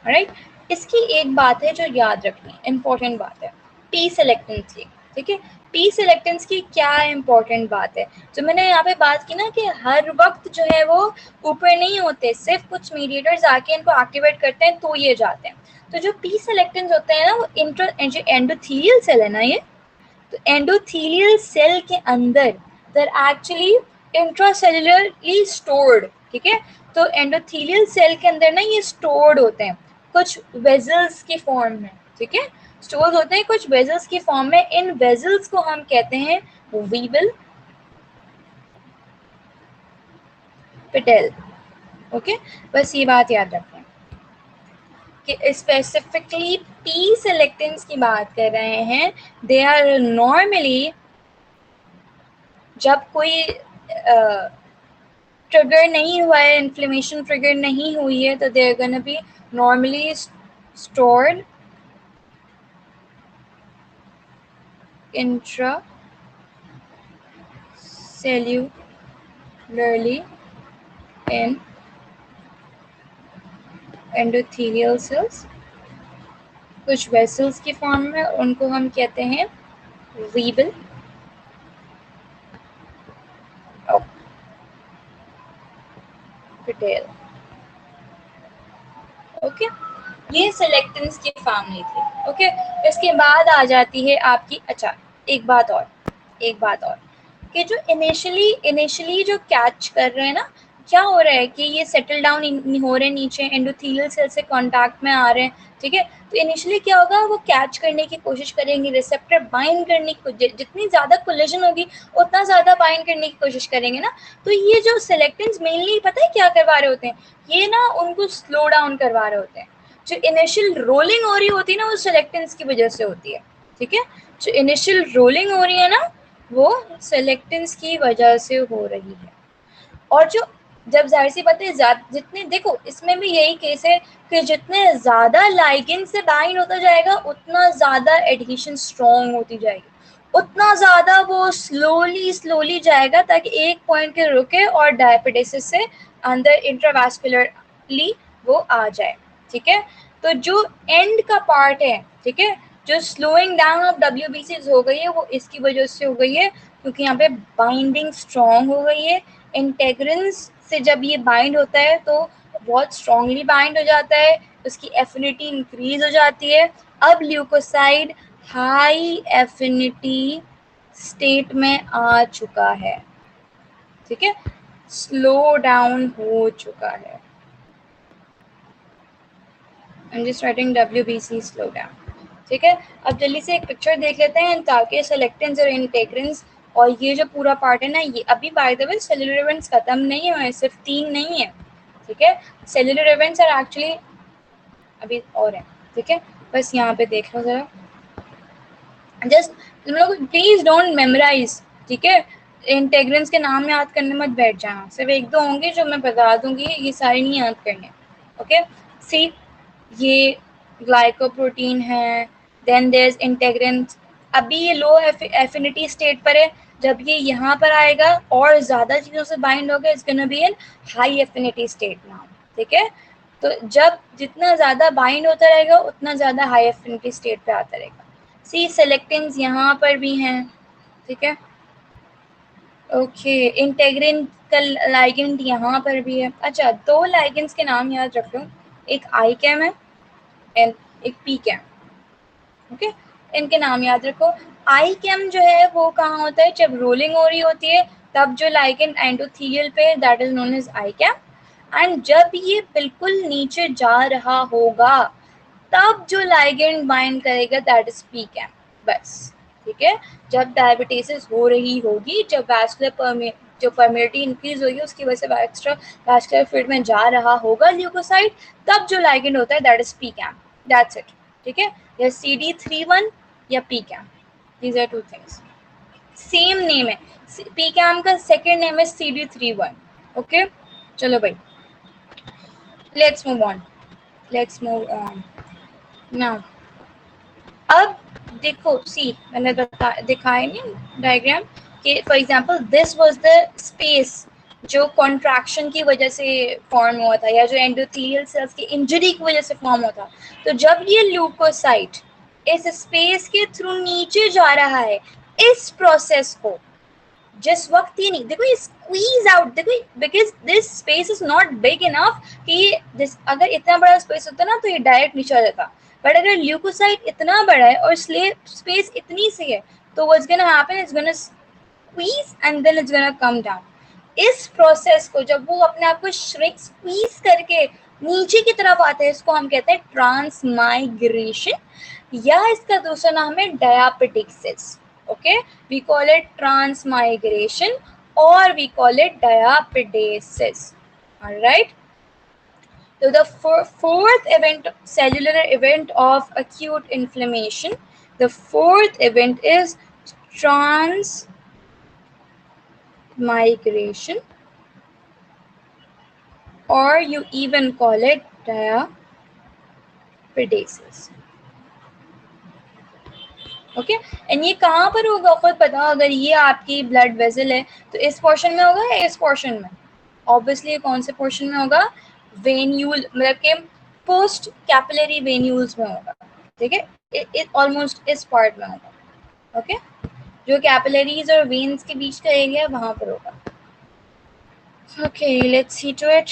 राइट, इसकी एक बात है जो याद रखनी, इंपॉर्टेंट बात है, पी सेलेक्टेंस की. ठीक है, पी सेलेक्टेंस की क्या इंपॉर्टेंट बात है, जो मैंने यहाँ पे बात की ना कि हर वक्त जो है वो ऊपर नहीं होते, सिर्फ कुछ मीडिएटर्स आके इनको एक्टिवेट करते हैं तो ये जाते हैं. तो जो पी सेलेक्टेंस होते हैं ना वो एंडोथेलियल सेल है ना ये, तो एंडोथेलियल सेल के अंदर दर एक्चुअली इंट्रासेल्युलरली स्टोर्ड. ठीक है, तो एंडोथेलियल सेल के अंदर ना ये स्टोर्ड होते हैं कुछ वेजल्स की फॉर्म में. ठीक है, स्टोर होते हैं कुछ वेजल्स की फॉर्म में. इन वेजल्स को हम कहते हैं वीबल, पेटेल. ओके, बस ये बात याद रखें कि स्पेसिफिकली पी सेलेक्टेंस की बात कर रहे हैं. दे आर नॉर्मली, जब कोई ट्रिगर नहीं हुआ है, इन्फ्लेमेशन ट्रिगर नहीं हुई है, तो they are gonna be normally stored intracellularly in endothelial cells. कुछ वेसल्स की फॉर्म में, उनको हम कहते हैं वीबल. पेटेल. ओके, ये सेलेक्टेंस की फैमिली थी. ओके, इसके बाद आ जाती है आपकी, अच्छा एक बात और, कि जो इनिशियली जो कैच कर रहे हैं ना, क्या हो रहा है कि ये सेटल डाउन हो रहे हैं नीचे, एंडोथेलियल सेल से कांटेक्ट में आ रहे हैं. ठीक है, तो इनिशियली क्या होगा, वो कैच करने की कोशिश करेंगे, रिसेप्टर बाइंड करने की, जितनी ज़्यादा कोलिजन होगी उतना ज़्यादा बाइंड करने की कोशिश करेंगे ना. तो ये जो सेलेक्टेंस मेनली पता है क्या करवा रहे होते हैं, ये ना उनको स्लो डाउन करवा रहे होते हैं. जो इनिशियल रोलिंग हो रही होती है ना वो सेलेक्टेंस की वजह से होती है. ठीक है, जो इनिशियल रोलिंग हो रही है ना वो सेलेक्टेंस की वजह से हो रही है. और जो, जब जाहिर सी बात है, जितने, देखो इसमें भी यही केस है कि जितने ज़्यादा लाइगेंड से बाइंड होता जाएगा उतना ज़्यादा एडहेशन स्ट्रॉन्ग होती जाएगी, उतना ज़्यादा वो स्लोली जाएगा ताकि एक पॉइंट के रुके और डायपिटेसिस से अंदर इंट्रावास्कुलरली वो आ जाए. ठीक है, तो जो एंड का पार्ट है, ठीक है, जो स्लोइंग डाउन ऑफ WBCs हो गई है वो इसकी वजह से हो गई है क्योंकि यहाँ पे बाइंडिंग स्ट्रॉन्ग हो गई है. इंटेग्रिन्स से जब ये बाइंड होता है तो बहुत स्ट्रॉन्गली बाइंड हो जाता है, उसकी एफिनिटी इंक्रीज हो जाती है. अब ल्यूकोसाइड हाई एफिनिटी स्टेट में आ चुका है. ठीक है, स्लो डाउन हो चुका है. I am just writing WBC slow down. ठीक है, अब जल्दी से एक पिक्चर देख लेते हैं ताकि सेलेक्टेंस और इंटेग्रिन्स और ये जो पूरा पार्ट है ना, ये अभी by the way cellular events खत्म नहीं हुए, सिर्फ 3 नहीं है. ठीक है, सेलुलर इवेंट्स आर एक्चुअली अभी और है. ठीक है, बस यहाँ पे देख लो जरा, जस्ट तुम लोग प्लीज डोंट मेमोराइज. ठीक है, इंटेग्रेंस के नाम याद करने मत बैठ जाना, सिर्फ एक दो होंगे जो मैं बता दूंगी, ये सारे नहीं याद करने. ओके, सी ये ग्लाइकोप्रोटीन है, देन देयर इज इंटेग्रेंस. अभी ये लो एफिनिटी स्टेट पर है, जब ये यहाँ पर आएगा और ज़्यादा चीज़ों से बाइंड होगा, it's gonna be in high affinity state now. ठीक है, तो जब जितना ज़्यादा बाइंड होता रहेगा उतना ज़्यादा हाई एफिनिटी स्टेट पे आता रहेगा. सी सेलेक्टिंग्स यहाँ पर भी हैं. ठीक है, ओके, इंटेग्रिन का लाइगेंड यहाँ पर भी है। अच्छा, दो लाइगेंड्स के नाम याद रख लो, एक आई कैम है एंड एक पी कैम। ओके, इनके नाम याद रखो। आई कैम जो है वो कहाँ होता है, जब रोलिंग हो रही होती है तब जो लाइगेंड एंडोथेलियल पे, that is known as ICAM. And जब ये बिल्कुल नीचे जा रहा होगा तब जो लाइगेंड बाइंड करेगा दैट इज पी कैम। बस, ठीक है। जब डायबिटीज हो रही होगी, जब वैस्कुलर जो परमेबिलिटी इंक्रीज होगी उसकी वजह से एक्स्ट्रा वैस्कुलर फ्लूइड में जा रहा होगा ल्यूकोसाइड, तब जो लाइगेंड होता है that is PECAM. That's it, ठीक है। या CD31 या PECAM, these are two things. Same name है, पी कैम का सेकेंड नेम है CD31। ओके, चलो भाई, let's move on, let's move on now. अब देखो, सी मैंने दिखाया नहीं डायग्राम कि for example this was the space जो कॉन्ट्रैक्शन की वजह से फॉर्म हुआ था, या जो एंडोथेलियल सेल्स की इंजरी की वजह से फॉर्म हुआ था। तो जब ये ल्यूकोसाइट इस स्पेस के थ्रू नीचे जा रहा है, इस प्रोसेस को जिस वक्त ये नहीं, देखो ये स्क्वीज आउट, देखो because this space is not big enough कि दिस, अगर इतना बड़ा स्पेस होता ना तो ये डायरेक्ट नीचे आ जाता। बट अगर ल्यूकोसाइट इतना बड़ा है और स्पेस इतनी सी है, तो what's gonna happen, it's gonna squeeze and then it's gonna come down. इस प्रोसेस को जब वो अपने आप को श्रिंक स्क्वीज करके नीचे की तरफ आते हैं, इसको हम कहते हैं ट्रांसमाइग्रेशन, या इसका दूसरा नाम है डायापेटिक्सिस। Okay, we call it transmigration or we call it diapedesis. All right. So the fourth event, cellular event of acute inflammation, the fourth event is transmigration, or you even call it diapedesis. Okay, and ये कहाँ पर होगा खुद पता, अगर ये आपकी blood vessel है तो इस पोर्शन में होगा या इस पोर्शन में? ऑब्वियसली कौन से पोर्शन में होगा? वेन्यूल, मतलब के पोस्ट कैपिलरी वेन्यूल्स में होगा, ठीक है, ऑलमोस्ट इस पार्ट में होगा। ओके, जो कैपिलरीज और वेन्स के बीच का एरिया वहां पर होगा। Okay, let's see to it.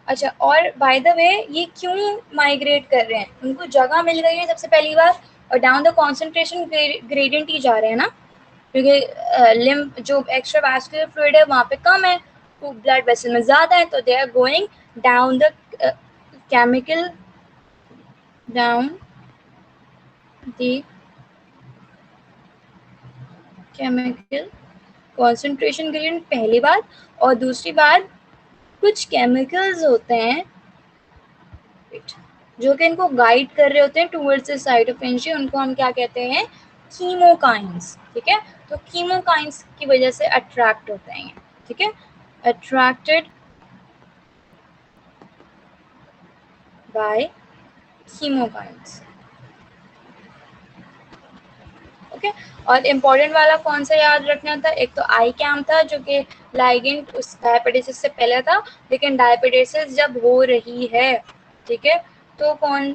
अच्छा, और बाय द वे ये क्यों माइग्रेट कर रहे हैं? उनको जगह मिल गई है सबसे पहली बार, और डाउन द कॉन्सेंट्रेशन ग्रेडियंट ही जा रहे हैं ना, क्योंकि लिम्फ जो एक्स्ट्रा वैस्कुलर फ्लूइड है वहाँ पे कम है, तो ब्लड वेसल में ज़्यादा है, तो they are going down the chemical, down the chemical concentration gradient, पहली बात। और दूसरी बात, कुछ केमिकल्स होते हैं जो कि इनको गाइड कर रहे होते हैं towards the site of injury, उनको हम क्या कहते हैं? कीमोकाइंस, ठीक है। तो कीमोकाइंस की वजह से अट्रैक्ट होते हैं, ठीक है, अट्रैक्टेड बाय कीमोकाइंस। ओके, और इम्पोर्टेंट वाला कौन सा याद रखना था? एक तो आई कैम था जो कि लाइगेंड उस डायबिटीज से पहले था, लेकिन डायबिटीज जब हो रही है, ठीक है, तो कौन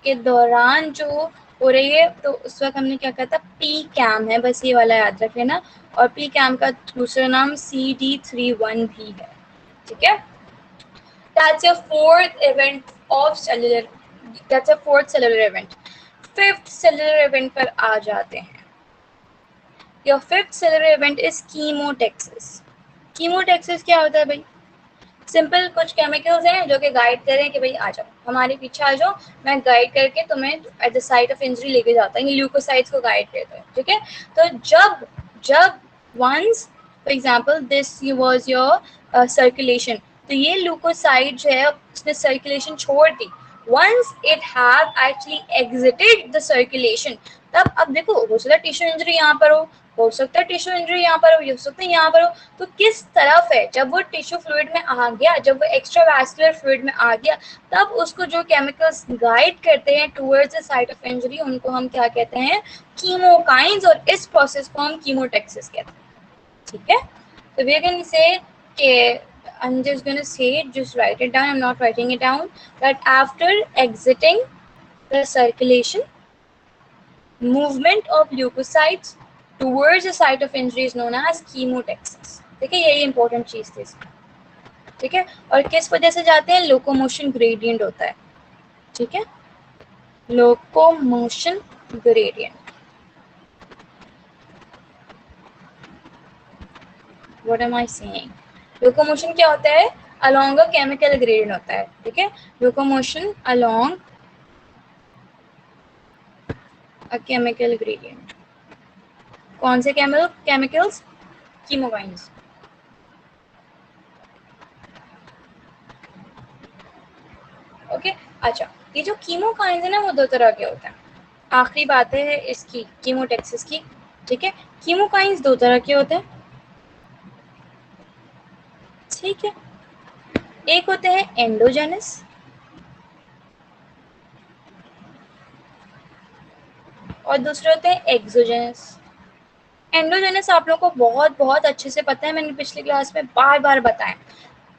के दौरान जो हो रही है, तो उस वक्त हमने क्या कहा था? पी कैम है, बस ये वाला याद रख लेना। और पी कैम का दूसरा नाम CD31 भी है, ठीक है। That's your fourth event of cellular, that's a fourth cellular event. Fifth cellular event पर आ जाते हैं। Your fifth cellular event is chemotaxis. Chemotaxis क्या होता है भाई? सिंपल, कुछ केमिकल्स हैं जो कि गाइड कर रहे हैं कि भाई आ जाओ, हमारे पीछे आ जाओ, मैं गाइड करके तुम्हें eight the site of injury लेके जाता हूँ, ल्यूकोसाइट्स को गाइड करता है, ठीक है। तो जब जब once for example this was your circulation, तो ये ल्यूकोसाइट जो है उसने सर्कुलेशन छोड़ दी, once it have actually exited the circulation, तब अब देखो, हो सकता है टिश्यू इंजरी यहाँ पर हो सकता है टिश्यू इंजरी यहाँ पर हो सकता है यहाँ पर हो, तो किस तरफ है? जब वो टिश्यू फ्लूइड में आ गया, जब वो एक्स्ट्रा वैस्कुलर फ्लूइड में आ गया, तब उसको जो केमिकल्स गाइड करते हैं towards the site of injury, उनको हम क्या कहते हैं? कीमोकाइंस, और इस प्रोसेस को हम कीमोटेक्सिस कहते हैं, ठीक है। तो वी कैन से कि I'm just going to say it, just write it down, I'm not writing it down, that after exiting the circulation, movement of leukocytes towards the site of injury is known as chemotaxis. ठीक है, यही important चीज थी इसकी। ठीक है, और किस वजह से जाते हैं? लोकोमोशन ग्रेडियंट होता है। ठीक है, locomotion gradient. What am I saying? Locomotion क्या होता है? अलोंग अ केमिकल ग्रेडियंट होता है। ठीक है, locomotion along a chemical gradient. कौन से केमिकल्स? कीमोकाइंस। ओके, अच्छा, ये जो कीमोकाइंस है ना वो दो तरह के होते हैं। आखिरी बात है इसकी कीमोटेक्सिस की। ठीक है, कीमोकाइंस दो तरह के होते हैं। ठीक है, एक होते हैं एंडोजेनस और दूसरे होते हैं एक्सोजेनस। एंडोजेनस आप लोग को बहुत बहुत अच्छे से पता है, मैंने पिछली क्लास में बार बार बताया।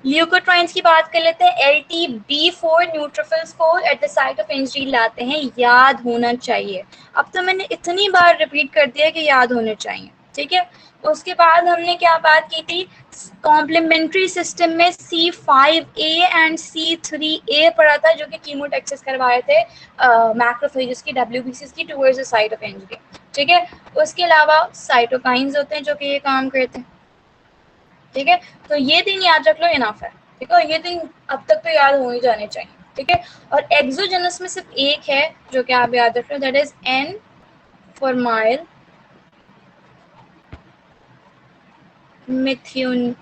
ल्यूकोट्राइंस की बात कर लेते हैं। LTB4 न्यूट्रोफिल्स को at the site of injury लाते हैं, याद होना चाहिए। अब तो मैंने इतनी बार रिपीट कर दिया कि याद होने चाहिए। ठीक है, उसके बाद हमने क्या बात की थी? कॉम्प्लीमेंट्री सिस्टम में C5a एंड C3a पढ़ा था, जो कि कीमोटेक्सिस करवाए थे मैक्रोफेजेस की, WBCs की, towards the site of injury. ठीक है, उसके अलावा साइटोकाइंस होते हैं जो कि ये काम करते हैं। ठीक है, तो ये दिन याद रख लो, इनफ है। ठीक है, ये दिन अब तक तो याद हो ही जाने चाहिए। ठीक है, और एक्सोजेनस में सिर्फ एक है जो कि आप याद रख लो, that is N formyl methionine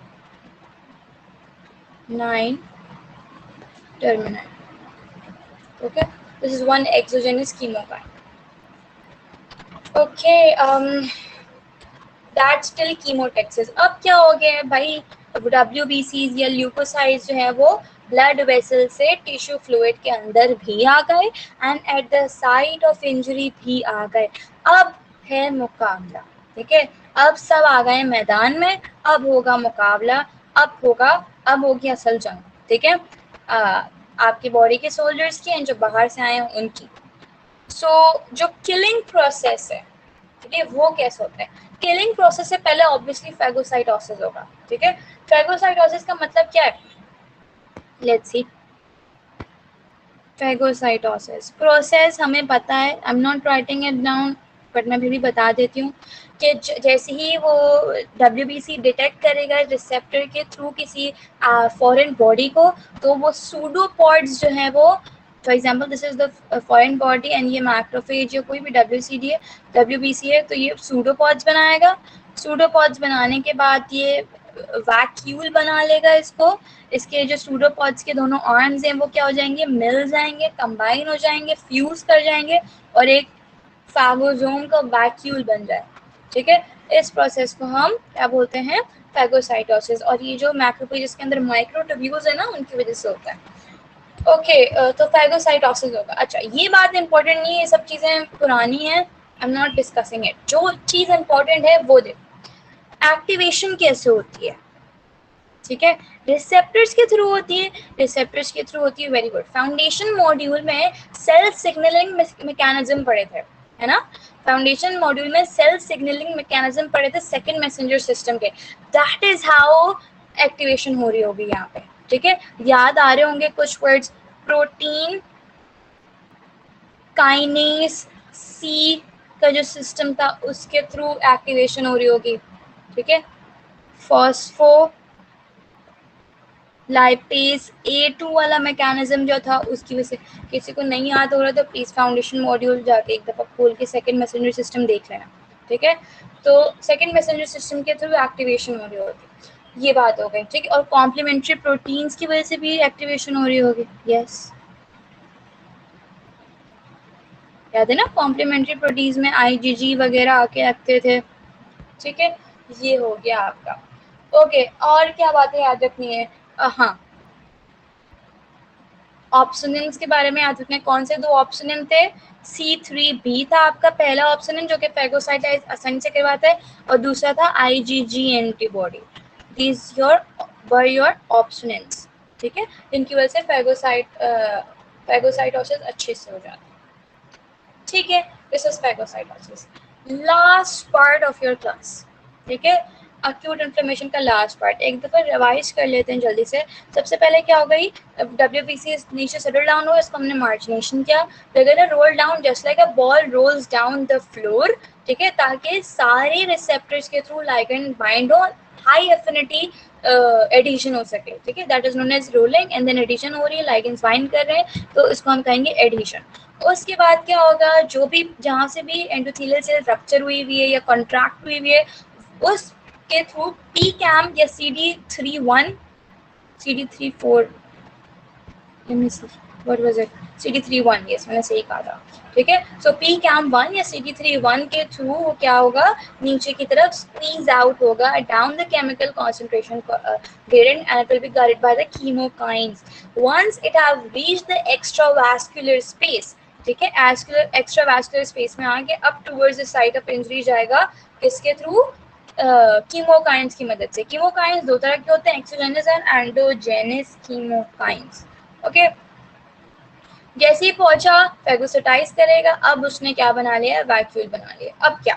टर्मिनाइन। Okay, this is one exogenous chemokine. Okay, that still chemotaxis. अब क्या हो गया है भाई? WBCs या ल्यूकोसाइट्स जो है वो ब्लड वेसल से टिश्यू फ्लूइड के अंदर भी आ गए and eight the site of injury भी आ गए। अब है मुकाबला। ठीक है, अब सब आ गए मैदान में, अब होगा मुकाबला, अब होगी असल जंग। ठीक है, आपकी बॉडी के सोल्जर्स की एंड जो बाहर से आए हैं उनकी। सो जो किलिंग प्रोसेस है, ठीक है, वो कैसे होता है? किलिंग प्रोसेस से पहले ऑब्वियसली फैगोसाइटोसिस होगा। ठीक है, फैगोसाइटोसिस का मतलब क्या है? Let's see. फैगोसाइटोसिस प्रोसेस हमें पता है, I am not writing it down, but मैं भी बता देती हूँ कि जैसे ही वो WBC डिटेक्ट करेगा रिसेप्टर के थ्रू किसी फॉरेन बॉडी को, तो वो सूडोपॉड्स जो है वो, for example this is the foreign body and ये मैक्रोफेज या कोई भी WBC है, तो ये सूडोपॉड्स बनाएगा। सूडोपॉड्स बनाने के बाद ये वैक्यूल बना लेगा इसको। इसके जो सूडोपॉड्स के दोनों आर्म्स हैं वो क्या हो जाएंगे? मिल जाएंगे, कंबाइन हो जाएंगे, फ्यूज कर जाएंगे और एक फैगोजोम का वैक्यूल बन जाए। ठीक है, इस प्रोसेस को हम क्या बोलते हैं? फैगोसाइटोसिस। और ये जो मैक्रोफेजेस के अंदर माइक्रोट्यूब्यूल्स है ना, उनकी वजह से होता है। ओके, तो फैगोसाइटोसिस होगा। अच्छा, ये बात इंपॉर्टेंट नहीं है, ये सब चीजें पुरानी हैं, I am not discussing it. जो चीज इंपॉर्टेंट है वो देखो, एक्टिवेशन कैसे होती है। ठीक है, रिसेप्टर्स के थ्रू होती है। रिसेप्टर्स के थ्रू होती है, वेरी गुड। फाउंडेशन मॉड्यूल में सेल सिग्नलिंग मैकेनिज्म पढ़े थे, है ना? फाउंडेशन मॉड्यूल में सेल सिग्नलिंग मैकेनिज्म पढ़े थे सेकंड मैसेंजर सिस्टम के। दैट इज हाउ एक्टिवेशन हो रही होगी यहाँ पे। ठीक है, याद आ रहे होंगे कुछ वर्ड्स? प्रोटीन काइनेस सी का जो सिस्टम था उसके थ्रू एक्टिवेशन हो रही होगी। ठीक है, फॉस्फो लाइपेज A2 वाला मैकेनिज्म जो था उसकी वजह से। किसी को नहीं याद हो रहा तो प्लीज फाउंडेशन मॉड्यूल जाके एक दफा खोल के सेकंड मैसेंजर सिस्टम देख लेना। ठीक है, तो सेकंड मैसेंजर सिस्टम के थ्रू एक्टिवेशन हो रही होगी, ये बात हो गई। ठीक है, और कॉम्प्लीमेंट्री प्रोटीन्स की वजह से भी एक्टिवेशन हो रही होगी। यस, याद है ना? कॉम्प्लीमेंट्री प्रोटीन्स में IgG वगैरह आके रखते थे। ठीक है, ये हो गया आपका। ओके, और क्या बातें याद रखनी है? हाँ, ऑप्शनल्स के बारे में याद रखना है। कौन से दो ऑप्शनल थे? C3b था आपका पहला ऑप्शनल, जो कि फैगोसाइटाइज आसानी से करवाता है, और दूसरा था IgG antibody. These your optionals. ठीक है, जिनकी वजह से फैगोसाइटोसिस अच्छे से हो जाता है। ठीक है, this is phagocytosis. Last part of your class, ठीक है, अक्यूट इन्फ्लेमेशन का लास्ट पार्ट एक दफ़ा रिवाइज कर लेते हैं जल्दी से। सबसे पहले क्या हो गई, WBC नीचे सेटल डाउन हुआ, इसको हमने मार्जिनेशन किया। Where roll down just like a ball rolls down the floor, ठीक है, ताकि सारे रिसेप्टर्स के थ्रू लाइगेंड बाइंड हो, हाई एफिनिटी एडिशन हो सके, ठीक है, that is known as rolling. And then adhesion हो रही है, लाइगेंड्स बाइंड कर रहे हैं, तो इसको हम कहेंगे एडिशन। उसके बाद क्या होगा, जो भी जहाँ से भी एंडोथेलियल सेल रप्चर हुई है या कॉन्ट्रैक्ट हुई है, उसके थ्रू पी कैम या CD3 1, CD3 4, let me see, what was it, CD3 1, yes मैंने सही कहा था, ठीक है। सो पी कैम 1 या CD3 1 के थ्रू वो क्या होगा, नीचे की तरफ स्क्वीज आउट होगा down the chemical concentration gradient, and it will be guided by the chemokines. Once it have reached the extravascular space, ठीक है, एक्स्ट्रावास्कुलर स्पेस में आके अब towards the site of injury जाएगा, किसके थ्रू, कीमोकाइंस की मदद से। कीमोकाइंस दो तरह के होते हैं, exogenous and endogenous chemokines, okay. जैसे ही पहुंचा फेगोसिटाइज करेगा, अब उसने क्या बना लिया, वैक्यूल बना लिया। अब क्या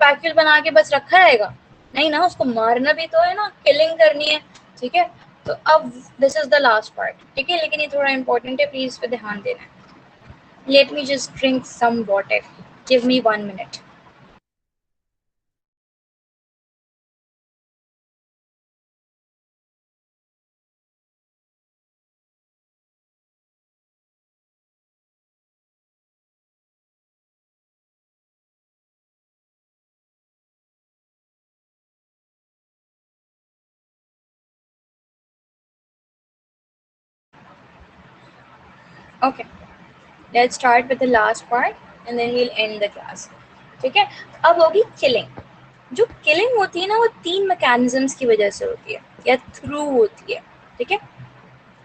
वैक्यूल बना के बस रखा रहेगा, नहीं ना, उसको मारना भी तो है ना, किलिंग करनी है, ठीक है। तो अब this is the last part, ठीक है, लेकिन ये थोड़ा इंपॉर्टेंट है, प्लीज इस पे ध्यान देना है। Let me just drink some water, give me 1 minute। Okay, let's start with the last part and then we'll end the class, ठीक है। अब होगी किलिंग। जो किलिंग होती है ना, वो 3 मैकेनिज्म्स की वजह से होती है या थ्रू होती है, ठीक है।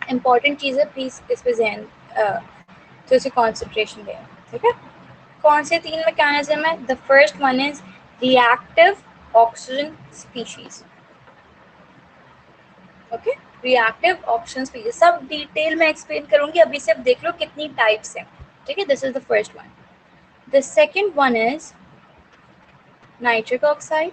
इंपॉर्टेंट चीज़ है, प्लीज इस पे जहन तो इसे कॉन्सेंट्रेशन दें, ठीक है। कौन से 3 मैकेनिज्म है, the first one is reactive oxygen species, okay, reactive oxygen species, सब डिटेल में एक्सप्लेन करूंगी, अभी सिर्फ देख लो कितनी टाइप्स हैं, ठीक है। This is the first one. The second one is nitric oxide,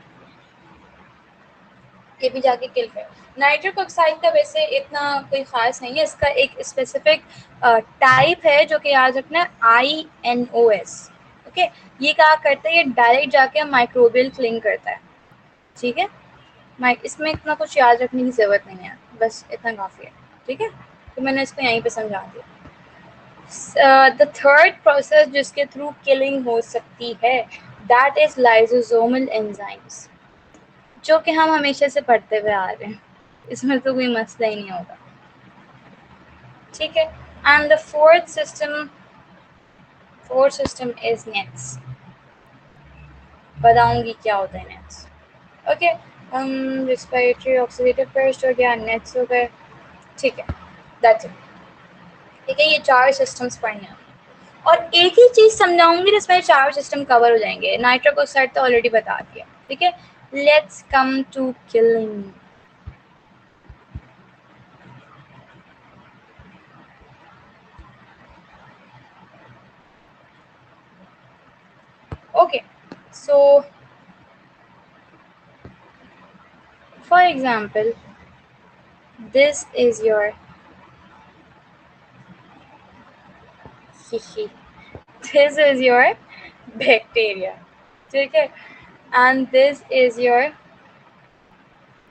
ये भी जाके किल कर। नाइट्रिक ऑक्साइड का वैसे इतना कोई खास नहीं है, इसका एक स्पेसिफिक टाइप है जो कि याद रखना है, INOS, ओके। ये क्या करता है, ये डायरेक्ट जाके माइक्रोबियल क्लिंग करता है, ठीक है। इसमें इतना कुछ याद रखने की जरूरत नहीं है, बस इतना काफ़ी है, ठीक है। तो मैंने इसको यहीं पे समझा दिया। द थर्ड प्रोसेस जिसके थ्रू किलिंग हो सकती है, दैट इज लाइसोसोमल एंजाइम्स, जो कि हम हमेशा से पढ़ते हुए आ रहे हैं, इसमें तो कोई मसला ही नहीं होगा, ठीक है। And the fourth system is nets. बताऊंगी क्या होता है नेट्स, ओके। हम रेस्पिरेटरी ऑक्सीडेटिव पेस्ट हो गया, नेट्स हो गए, ठीक है, दैट्स इट, ठीक है। ये 4 सिस्टम्स पढ़ने हैं, और एक ही चीज समझाऊंगी जिसमें 4 सिस्टम कवर हो जाएंगे। नाइट्रिक ऑक्साइड तो ऑलरेडी बता दिया, ठीक है। Let's come to killing. Okay, so for example, this is your this is your bacteria, ठीक है, and this is your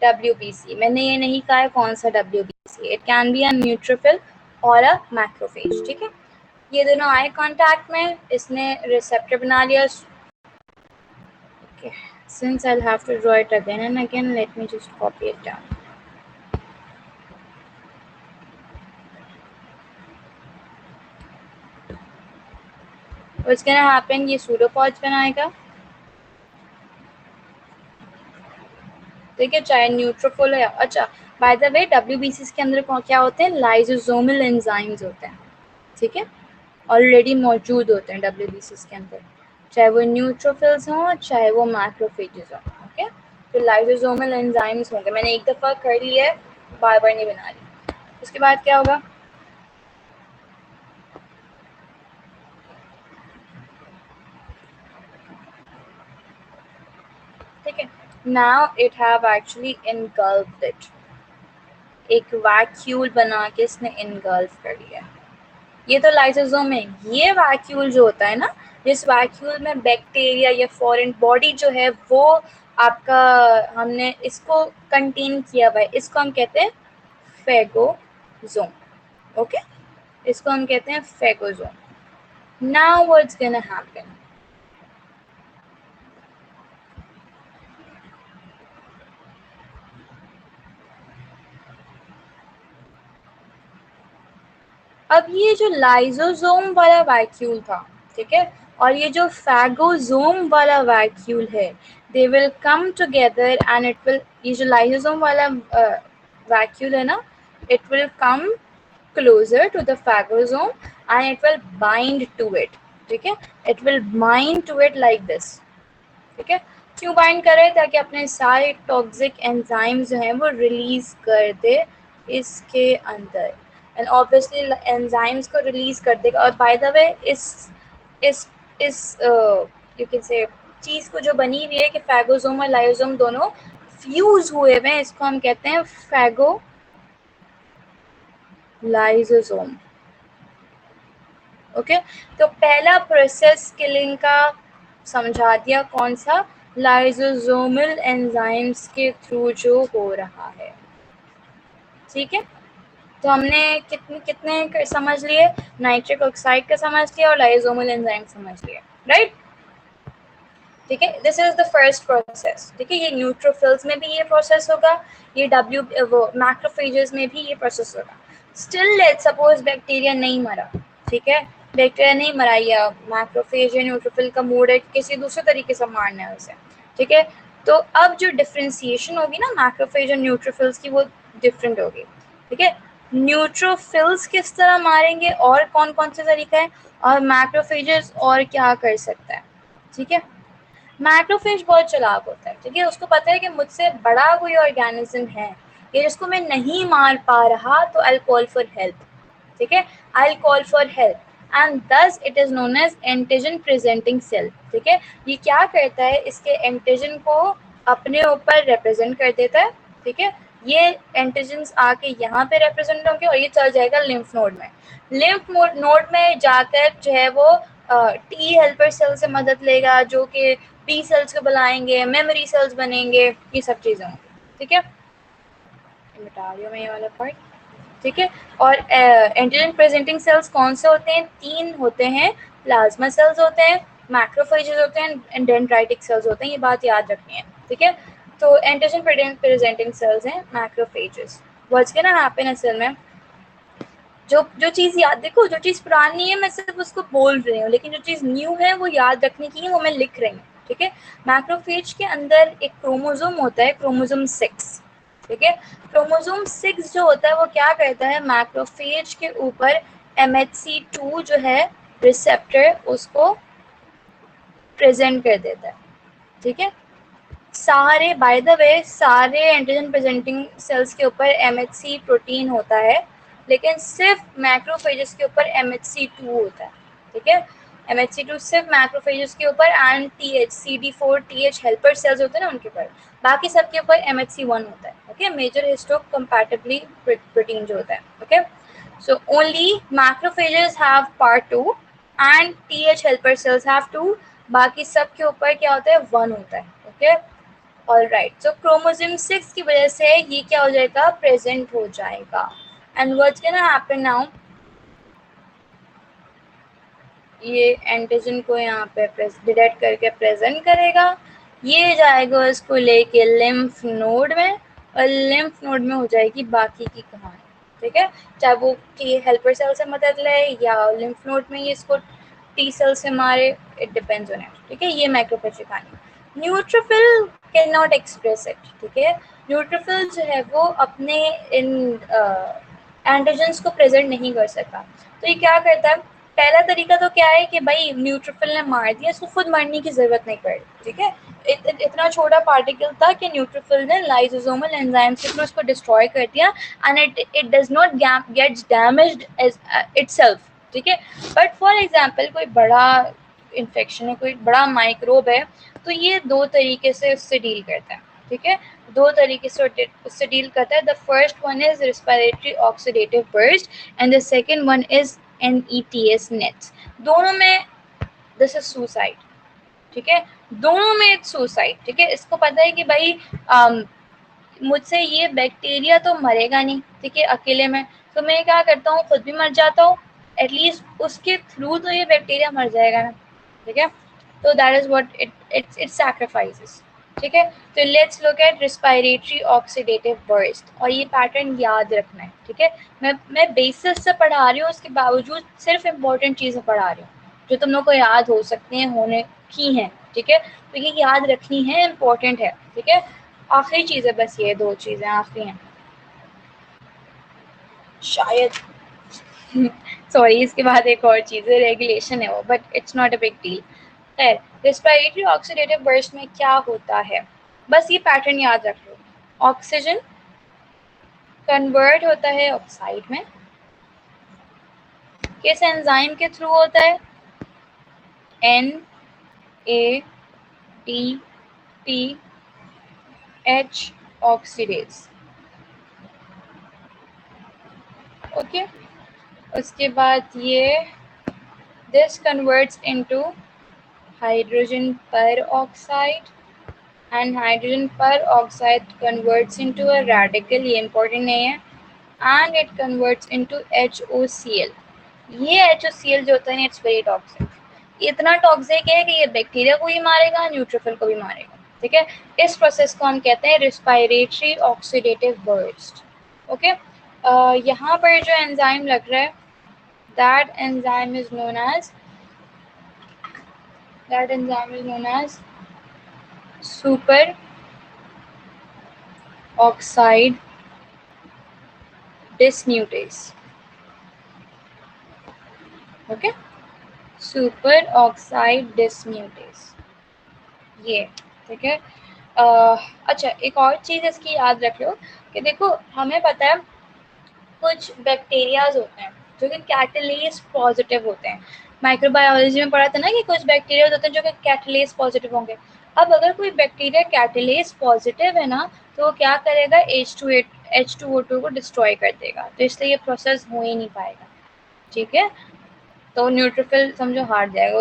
WBC। मैंने ये नहीं कहा है कौन सा WBC, it can be a neutrophil और a macrophage, ठीक है। ये दोनों आए कांटेक्ट में, इसने रिसेप्टर बना लिया, okay. Since I'll have to draw it again and again, let me just copy it down. What's gonna happen, ये pseudopods बनाएगा, ठीक है, चाहे न्यूट्रोफिल है। अच्छा, बाय द वे WBC के अंदर क्या होते हैं, लाइसोसोमल एंजाइम्स होते हैं, ठीक है, ऑलरेडी मौजूद होते हैं WBC के अंदर, चाहे वो न्यूट्रोफिल्स हों चाहे वो मैक्रोफेजेस हों, ओके। तो लाइसोसोमल एंजाइम्स होंगे, मैंने एक दफ़ा कर लिया है, बार बार नहीं बना रही। उसके बाद क्या होगा, ठीक है, now it have actually इनगल्फ्ड it, एक वैक्यूल बना के इसने इनगल्फ कर लिया। ये तो लाइसोसोम है। ये वैक्यूल जो होता है ना, जिस वैक्यूल में बैक्टीरिया या फॉरेन बॉडी जो है वो आपका, हमने इसको कंटेन किया हुआ है, इसको हम कहते हैं फेगोसोम। ओके, इसको हम कहते हैं phagosome. Now what's gonna happen, अब ये जो लाइसोसोम वाला वैक्यूल था, ठीक है, और ये जो फैगोसोम वाला वैक्यूल है, they will come together and it will, ये जो लाइसोसोम वाला वैक्यूल है ना, it will come closer to the phagosome and it will bind to it, ठीक है, it will bind to it like this, ठीक है। क्यों बाइंड कर रहे हैं, ताकि अपने सारे टॉक्सिक एंजाइम्स जो हैं वो रिलीज कर दे इसके अंदर, एंड ऑब्वियसली एंजाइम्स को रिलीज कर देगा। और बाय द वे इस यू कैन से चीज़ को जो बनी हुई है कि फैगोसोम और लाइसोसोम दोनों फ्यूज हुए हुए हैं, इसको हम कहते हैं फैगो लाइसोसोम। ओके, तो पहला प्रोसेस किलिंग का समझा दिया, कौन सा, लाइसोसोमल एंजाइम्स के थ्रू जो हो रहा है, ठीक है। तो हमने कितने कितने समझ लिए, नाइट्रिक ऑक्साइड का समझ लिया और लाइसोसोमल एंजाइम समझ लिए, राइट। ठीक है, this is the first process, ठीक है। ये न्यूट्रोफिल्स में भी ये प्रोसेस होगा, ये वो मैक्रोफेजेस में भी ये प्रोसेस होगा। स्टिल लेट्स सपोज बैक्टीरिया नहीं मरा, ठीक है, बैक्टीरिया नहीं मरा, या मैक्रोफेज या न्यूट्रोफिल का मूड है किसी दूसरे तरीके से मारना है उसे, ठीक है। तो अब जो डिफ्रेंसिएशन होगी ना मैक्रोफेज और न्यूट्रोफिल्स की, वो डिफरेंट होगी, ठीक है। न्यूट्रोफिल्स किस तरह मारेंगे और कौन कौन से तरीका है, और मैक्रोफेजेस और क्या कर सकता है, ठीक है। मैक्रोफेज बहुत चालाक होता है, ठीक है, उसको पता है कि मुझसे बड़ा कोई ऑर्गेनिज्म है ये जिसको मैं नहीं मार पा रहा, तो आई कॉल फॉर हेल्प, ठीक है, I call for help, and thus it is known as antigen presenting cell, ठीक है। ये क्या करता है, इसके एंटीजन को अपने ऊपर रिप्रेजेंट कर देता है, ठीक है। ये एंटीजन्स आके यहाँ पे रिप्रेजेंट होंगे और ये चल जाएगा लिम्फ नोड में। लिम्फ नोड में जाकर जो है वो टी हेल्पर सेल से मदद लेगा, जो कि बी सेल्स को बुलाएंगे, मेमोरी सेल्स बनेंगे, ये सब चीज़ें होंगी, ठीक है। मिटा दिया मैं ये वाला पार्ट, ठीक है। और एंटीजन प्रेजेंटिंग सेल्स कौन से होते हैं, तीन होते हैं, प्लाज्मा सेल्स होते हैं, मैक्रोफेजेस होते हैं एंड डेंड्राइटिक सेल्स होते हैं, ये बात याद रखनी है, ठीक है। तो एंटीजन प्रेजेंटिंग सेल्स हैं मैक्रोफेजेस। व्हाट्स गोना हैपन असल में, जो चीज़ याद, देखो जो चीज़ पुरानी है मैं सिर्फ उसको बोल रही हूँ, लेकिन जो चीज़ न्यू है वो याद रखने की है, वो मैं लिख रही हूँ, ठीक है। मैक्रोफेज के अंदर एक क्रोमोसोम होता है, क्रोमोसोम 6, ठीक है। क्रोमोसोम 6 जो होता है वो क्या करता है, मैक्रोफेज के ऊपर MHC2 जो है रिसेप्टर, उसको प्रेजेंट कर देता है, ठीक है। सारे बाय द वे सारे एंटीजन प्रेजेंटिंग सेल्स के ऊपर MHC प्रोटीन होता है, लेकिन सिर्फ मैक्रोफेजेस के ऊपर MHC2 होता है, ठीक है। MHC2 सिर्फ मैक्रोफेजेस के ऊपर and TH CD4 TH helper sales होते हैं ना उनके ऊपर, बाकी सबके ऊपर MHC1 होता है, okay, major histocompatibility protein जो होता है, okay. So only macrophages have part 2 and TH helper cells have 2, बाकी सब के ऊपर क्या होता है, 1 होता है, ओके। ऑलराइट, सो क्रोमोसोम 6 की वजह से ये क्या हो जाएगा, प्रेजेंट हो जाएगा, and what's gonna happen now, ये एंटीजन को यहाँ पे डिटेक्ट करके प्रेजेंट करेगा, ये जाएगा इसको लेके लिम्फ नोड में, और लिम्फ नोड में हो जाएगी बाकी की कहानी, ठीक है। चाहे वो टी हेल्पर सेल से मदद ले या लिम्फ नोड में ये इसको टी सेल से मारे, इट डिपेंड्स ऑन इट, ठीक है। ये माइक्रोफेज की कहानी। Neutrophil can not express it, ठीक है। न्यूट्रोफिल जो है वो अपने इन एंटीजन्स को प्रेजेंट नहीं कर सकता, तो ये क्या करता है, पहला तरीका तो क्या है कि भाई न्यूट्रोफिल ने मार दिया, इसको खुद मरने की जरूरत नहीं पड़ी, ठीक है। इतना छोटा पार्टिकल था कि न्यूट्रोफिल ने लाइसोसोमल एंजाइम से फिर उसको डिस्ट्रॉय कर दिया, and it does not gets damaged as itself, ठीक है। बट फॉर एग्जांपल कोई बड़ा इन्फेक्शन है, कोई बड़ा माइक्रोब है, तो ये दो तरीके से उससे डील करता है, ठीक है, दो तरीके से उससे डील करता है. The first one is respiratory oxidative burst and the second one is NETs nets. दोनों में दिस इज सुसाइड, ठीक है, दोनों में इट्स सुसाइड, ठीक है. इसको पता है कि भाई मुझसे ये बैक्टीरिया तो मरेगा नहीं, ठीक है, अकेले में, तो मैं क्या करता हूँ, खुद भी मर जाता हूँ, एटलीस्ट उसके थ्रू तो ये बैक्टीरिया मर जाएगा ना, ठीक है. तो that is what it sacrifices, ठीक है. तो let's look eight respiratory oxidative burst, और ये पैटर्न याद रखना है, ठीक है. मैं बेसिस से पढ़ा रही हूँ, उसके बावजूद सिर्फ इम्पोर्टेंट चीज़ें पढ़ा रही हूँ जो तुम लोग को याद हो सकती हैं, होने की हैं, ठीक है. तो ये याद रखनी है, इम्पोर्टेंट है, ठीक है. आखिरी चीज़ है बस, ये दो चीज़ें आखिरी हैं शायद. सॉरी, इसके बाद एक और चीज़ है, रेगुलेशन है वो, but it's not a big deal. खैर, रेस्पिरेटरी ऑक्सीडेटिव बर्स्ट में क्या होता है, बस ये पैटर्न याद रख लो. ऑक्सीजन कन्वर्ट होता है ऑक्साइड में, किस एंजाइम के थ्रू होता है, NADPH ऑक्सीडेज, ओके. उसके बाद ये दिस कन्वर्ट्स इनटू हाइड्रोजन पर oxide and hydrogen peroxide converts into a radical, ये important नहीं है, and it converts into HOCl. ये HOCl जो होता है इट्स वेरी टॉक्सिक, इतना टॉक्सिक है कि ये बैक्टीरिया को भी मारेगा, न्यूट्रोफिल को भी मारेगा, ठीक है. इस प्रोसेस को हम कहते हैं रेस्पिरेटरी ऑक्सीडेटिव बर्स्ट, ओके. यहाँ पर जो एंजाइम लग रहा है, that enzyme is known as super oxide dismutase, okay. Super oxide dismutase, ये ठीक है. अच्छा, एक और चीज़ इसकी याद रख लो कि देखो, हमें पता है कुछ बैक्टीरियाज होते हैं जो कि कैटलेस पॉजिटिव होते हैं. माइक्रोबायोलॉजी में पढ़ा था ना कि कुछ बैक्टीरिया होते हैं जो कि कैटलेस पॉजिटिव होंगे. अब अगर कोई बैक्टीरिया कैटलेस पॉजिटिव है ना, तो वो क्या करेगा, H2O2 को डिस्ट्रॉय कर देगा, तो इसलिए ये प्रोसेस हो ही नहीं पाएगा, ठीक है. तो न्यूट्रोफिल समझो हार जाएगा,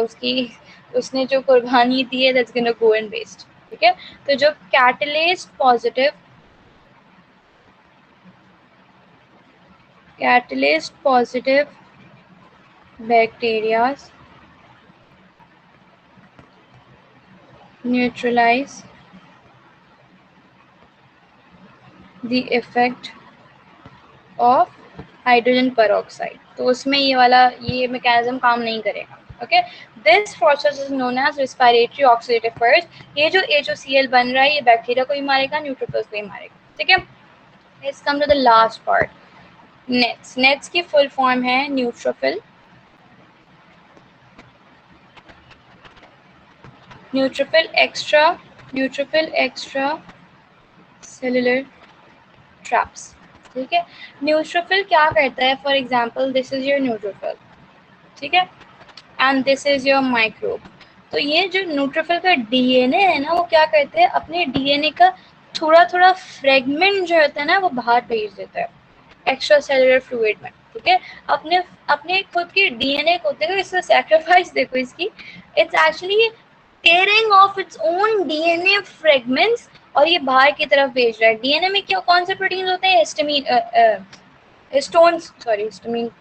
उसने जो कुर्बानी दी है that's gonna go in waste, ठीक है. तो जो catalase positive bacterias neutralize the effect of hydrogen peroxide, तो उसमें ये मैकेनिज्म काम नहीं करेगा, okay. This process is known as respiratory oxidative burst. ये जो HOCl बन रहा है, ये बैक्टीरिया को ही मारेगा, न्यूट्रोफिल्स को ही मारेगा, ठीक है. Let's come to the last part, NETs. NETs की फुल फॉर्म है न्यूट्रोफिल एक्स्ट्रा सेलुलर ट्रैप्स, ठीक है. न्यूट्रोफिल क्या करता है, for example this is your neutrophil, ठीक है, and this is your microbe. तो ये जो न्यूट्रोफिल का DNA है ना, वो क्या करते हैं, अपने DNA का थोड़ा थोड़ा फ्रेगमेंट जो होता है ना, वो बाहर भेज देता है एक्स्ट्रा सेलुलर फ्लूइड में, ठीक है. अपने अपने खुद के DNA को देखो, इसका सैक्रिफाइस देखो इसकी, it's actually tearing off its own DNA fragments, और ये बाहर की तरफ भेज रहा है. DNA में क्या कौन से प्रोटीन होते हैं, हिस्टोन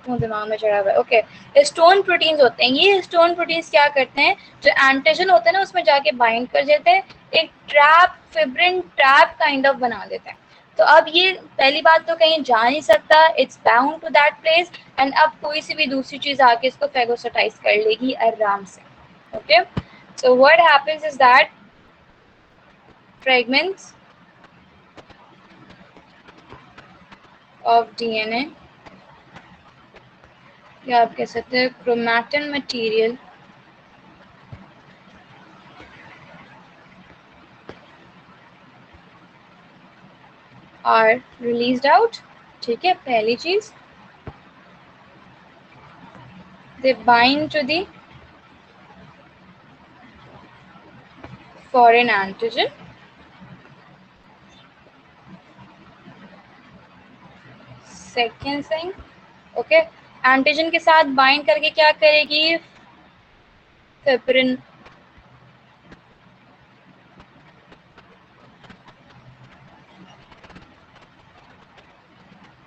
दिमाग में चढ़ा हुआ है, ओके. हिस्टोन प्रोटीन्स होते हैं. ये हिस्टोन प्रोटीन्स क्या करते हैं, जो एंटीजन होते हैं ना, उसमें जाके बाइंड कर देते हैं, एक फिब्रिन ट्रैप काइंड ऑफ बना देते हैं. तो अब ये पहली बात तो कहीं जा नहीं सकता, it's bound to that place, एंड अब कोई सी भी दूसरी चीज आके इसको फेगोसाइटाइज कर लेगी आराम से, okay. So what happens is that fragments of DNA, या आप कह सकते हैं chromatin material are released out, ठीक है. पहली चीज, they bind to the foreign antigen, second thing, okay, antigen के साथ बाइंड करके क्या करेगी, फिब्रिन,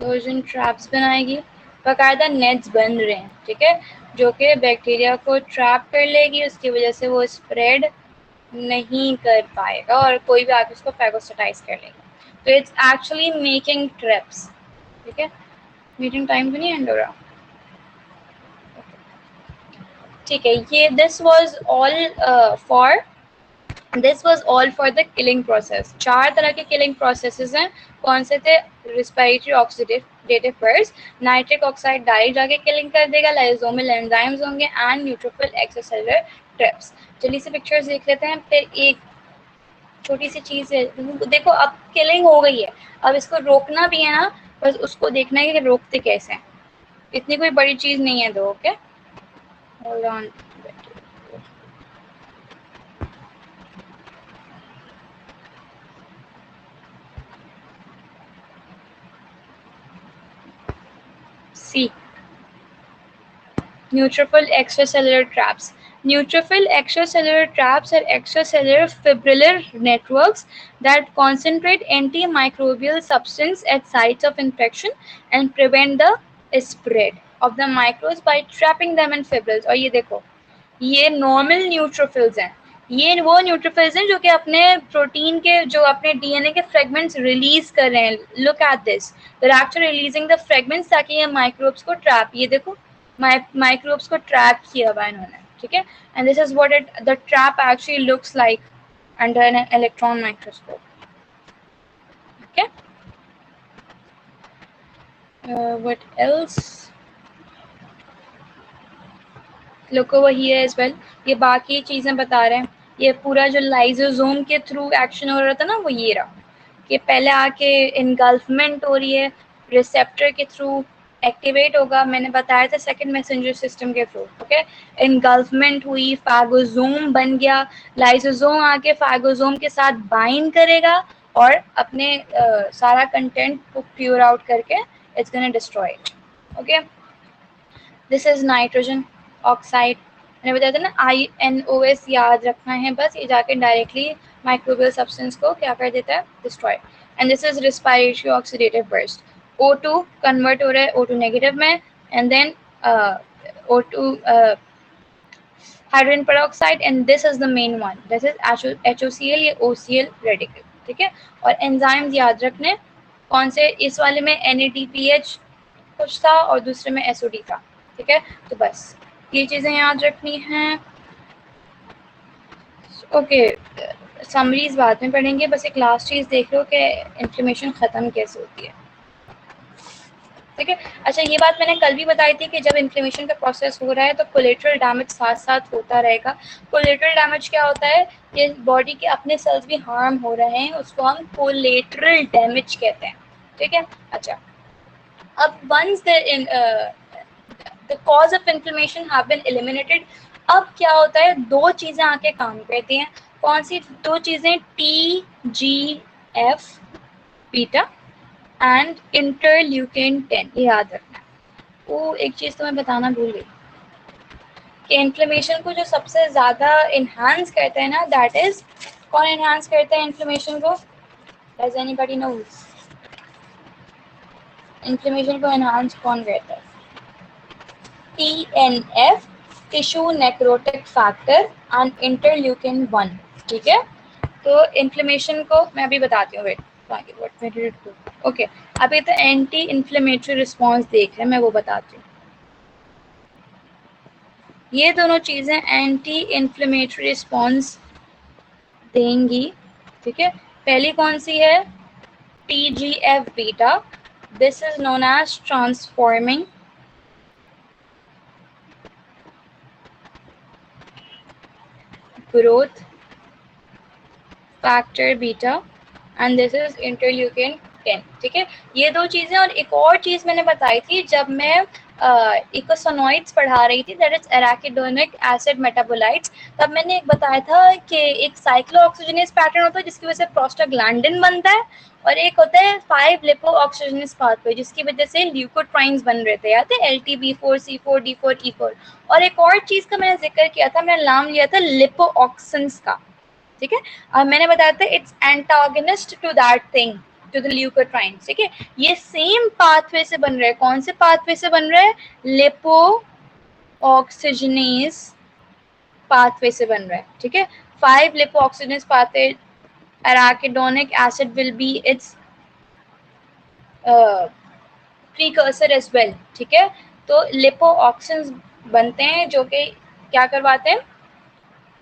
फ्यूजन ट्रैप्स बनाएगी, बाकायदा नेट्स बन रहे हैं, ठीक है, जो कि बैक्टीरिया को ट्रैप कर लेगी, उसकी वजह से वो स्प्रेड नहीं कर पाएगा और कोई भी आके उसको फैगोसिटाइज कर लेगा। तो इट्स एक्चुअली मेकिंग ट्रैप्स, ठीक है। मीटिंग टाइम तो नहीं एंड हो रहा, ठीक है। ये this was all for the killing process. 4 तरह के किलिंग प्रोसेसेस हैं। कौन से थे? Respiratory oxidative first, nitric oxide direct जाके किलिंग कर देगा, लाइसोमल एंजाइम्स होंगे एंड न्यूट्रोफिल एक्स्ट्रासेलुलर ट्रैप्स। चलिए से पिक्चर्स देख लेते हैं। फिर एक छोटी सी चीज है, देखो अब किलिंग हो गई है, अब इसको रोकना भी है ना, बस उसको देखना है कि रोकते कैसे हैं। इतनी कोई बड़ी चीज नहीं है दो, okay, hold on. See, neutrophil extracellular traps. Neutrophil extracellular traps are extracellular fibrillar networks that concentrate antimicrobial substance at sites of infection and prevent the spread of the microbes by trapping them in fibrils. और ये देखो, ये normal neutrophils हैं, ये वो neutrophils हैं जो कि अपने प्रोटीन के, जो अपने डीएनए के फ्रेगमेंट्स रिलीज कर रहे हैं। Look at this, they are actually releasing the fragments ताकि ये माइक्रोब्स को ट्रैप, ये देखो माइक्रोब्स को ट्रैप किया हुआ इन्होंने, ठीक है। And this is what it the trap actually looks like under an electron microscope, okay. What else, look over here as well, ये बाकी चीज़ें बता रहे हैं। ये पूरा जो लाइजोसोम के थ्रू एक्शन हो रहा था ना, वो ये रहा कि पहले आके इनगल्फमेंट हो रही है, रिसेप्टर के थ्रू एक्टिवेट होगा, मैंने बताया था सेकंड मैसेंजर सिस्टम के थ्रू, ओके। इनगल्फमेंट हुई, फैगोसोम बन गया, लाइसोसोम आके फैगोसोम के साथ बाइंड करेगा और अपने सारा कंटेंट को प्योर आउट करके it's gonna destroy it, okay. This is nitrogen oxide, मैंने बताया था ना INOS याद रखना है बस, ये जाके डायरेक्टली माइक्रोबियल सब्सटेंस को क्या कर देता है, destroy. And this is respiratory oxidative burst, O2 convert हो रहा है O2 नेगेटिव में, and then O2 hydrogen peroxide, and this is the main one, this is HOCl या OCl रेडिकल, ठीक है। और एंजाइम्स याद रखने, कौन से, इस वाले में NADPH कुछ था और दूसरे में SOD था, ठीक है। तो बस ये चीज़ें याद रखनी हैं, ओके। समरीज बाद में पढ़ेंगे, बस एक लास्ट चीज़ देख लो कि इन्फ्लेमेशन ख़त्म कैसे होती है, ठीक है। अच्छा, ये बात मैंने कल भी बताई थी कि जब इन्फ्लेमेशन का प्रोसेस हो रहा है तो कोलेटरल डैमेज साथ साथ होता रहेगा। कोलेटरल डैमेज क्या होता है कि बॉडी के अपने सेल्स भी हार्म हो रहे हैं, उसको हम कोलेटरल डैमेज कहते हैं, ठीक है। अच्छा, अब once the cause of inflammation have been eliminated, अब क्या होता है, दो चीज़ें आके काम करती हैं। कौन सी दो चीज़ें? TGF बीटा एंड इंटरल्यूकिन 10, ये याद रखना है। वो एक चीज़ तो मैं बताना भूल गई कि इन्फ्लेमेशन को जो सबसे ज़्यादा इन्हांस करते हैं ना, दैट इज़, कौन इन्हांस करते हैं इन्फ्लेमेशन को? Does anybody know? इन्फ्लेमेशन को इन्हांस कौन करता है? TNF, tissue necrotic factor and interleukin 1, ठीक है। तो इन्फ्लेमेशन को मैं अभी बताती हूँ, वेट, ओके। अभी तो एंटी इन्फ्लेमेटरी रिस्पॉन्स देख रहे हैं, मैं वो बताती हूँ। ये दोनों चीज़ें एंटी इन्फ्लेमेटरी रिस्पॉन्स देंगी, ठीक है। पहली कौन सी है? TGF beta, this is known as transforming growth factor beta and this is interleukin 10, ठीक है। ये दो चीज़ें, और एक और चीज़ मैंने बताई थी, जब मैं इकोसोनॉइड्स पढ़ा रही थी, that is arachidonic acid metabolites, तब मैंने एक बताया था कि एक साइक्लोऑक्सीजनेस पैटर्न होता है जिसकी वजह से प्रोस्टाग्लैंडिन बनता है, और एक होता है 5 लिपो ऑक्सीजनेस पाथवे जिसकी वजह से ल्यूकोट्राइन्स बन रहे थे, याद है, LTB4C4D4E4। और एक और चीज का मैंने जिक्र किया था, मैंने नाम लिया था लिपोऑक्सिन्स का, ठीक है। और मैंने बताया था it's antagonist to that thing, to the leukotrienes, ठीक है। ये सेम पाथवे से बन रहा है, कौन से पाथवे से बन रहा है, लिपो ऑक्सीजनेस पाथवे से बन रहा है, ठीक है। 5 lipoxygenase pathway, arachidonic acid will be its precursor as well, ठीक है। तो लिपो ऑक्सीजन बनते हैं जो कि क्या करवाते हैं,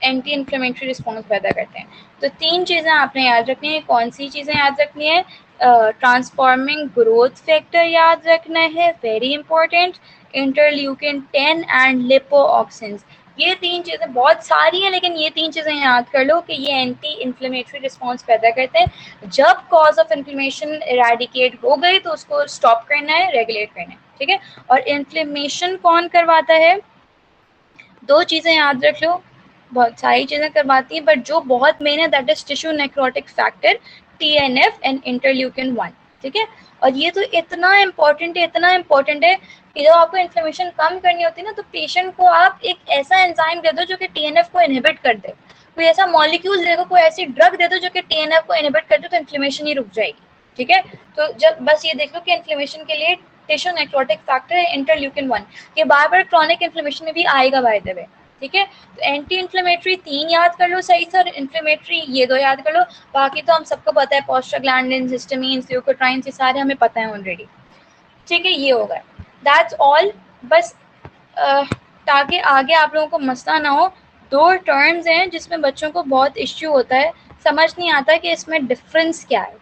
एंटी इन्फ्लेमेटरी रिस्पॉन्स पैदा करते हैं। तो 3 चीज़ें आपने याद रखनी है, कौन सी चीज़ें याद रखनी है, ट्रांसफॉर्मिंग ग्रोथ फैक्टर याद रखना है, वेरी इंपॉर्टेंट, इंटरल्यूकिन 10 एंड लिपोऑक्सिन्स। ये 3 चीज़ें बहुत सारी हैं, लेकिन ये 3 चीज़ें याद कर लो कि ये एंटी इन्फ्लेमेटरी रिस्पॉन्स पैदा करते हैं। जब कॉज ऑफ इन्फ्लेमेशन इरेडिकेट हो गई तो उसको स्टॉप करना है, रेगुलेट करना है, ठीक है। और इन्फ्लेमेशन कौन करवाता है, 2 चीज़ें याद रख लो, बहुत सारी चीज़ें करवाती हैं, बट जो बहुत मेन है that is tissue necrotic factor, TNF and interleukin 1, ठीक है। और ये तो इतना इम्पोर्टेंट है, इतना इम्पोर्टेंट है कि जब आपको इन्फ्लेमेशन कम करनी होती है ना, तो पेशेंट को आप एक ऐसा एंजाइम दे दो जो कि TNF को इनहिबिट कर दे, कोई ऐसा मॉलिक्यूल दे दो, कोई ऐसी ड्रग दे दो जो कि TNF को इनहिबिट कर दे, तो इन्फ्लेमेशन ही रुक जाएगी, ठीक है। तो जब बस ये देख लो कि इन्फ्लेमेशन के लिए टिश्यू नेक्रोटिक फैक्टर है इंटरल्यूकिन 1, ये बार बार क्रॉनिक इन्फ्लेमेशन में भी आएगा बाय द वे, ठीक है। तो एंटी इन्फ्लेमेटरी 3 याद कर लो सही सर, इन्फ्लेमेटरी ये 2 याद कर लो, बाकी तो हम सबको पता है, प्रोस्टाग्लैंडिन, हिस्टामिन, ल्यूकोट्राइन्स, ये सारे हमें पता है ऑलरेडी, ठीक है। ये होगा, दैट्स ऑल। बस ताकि आगे आप लोगों को मसला ना हो, 2 टर्म्स हैं जिसमें बच्चों को बहुत इश्यू होता है, समझ नहीं आता कि इसमें डिफरेंस क्या है,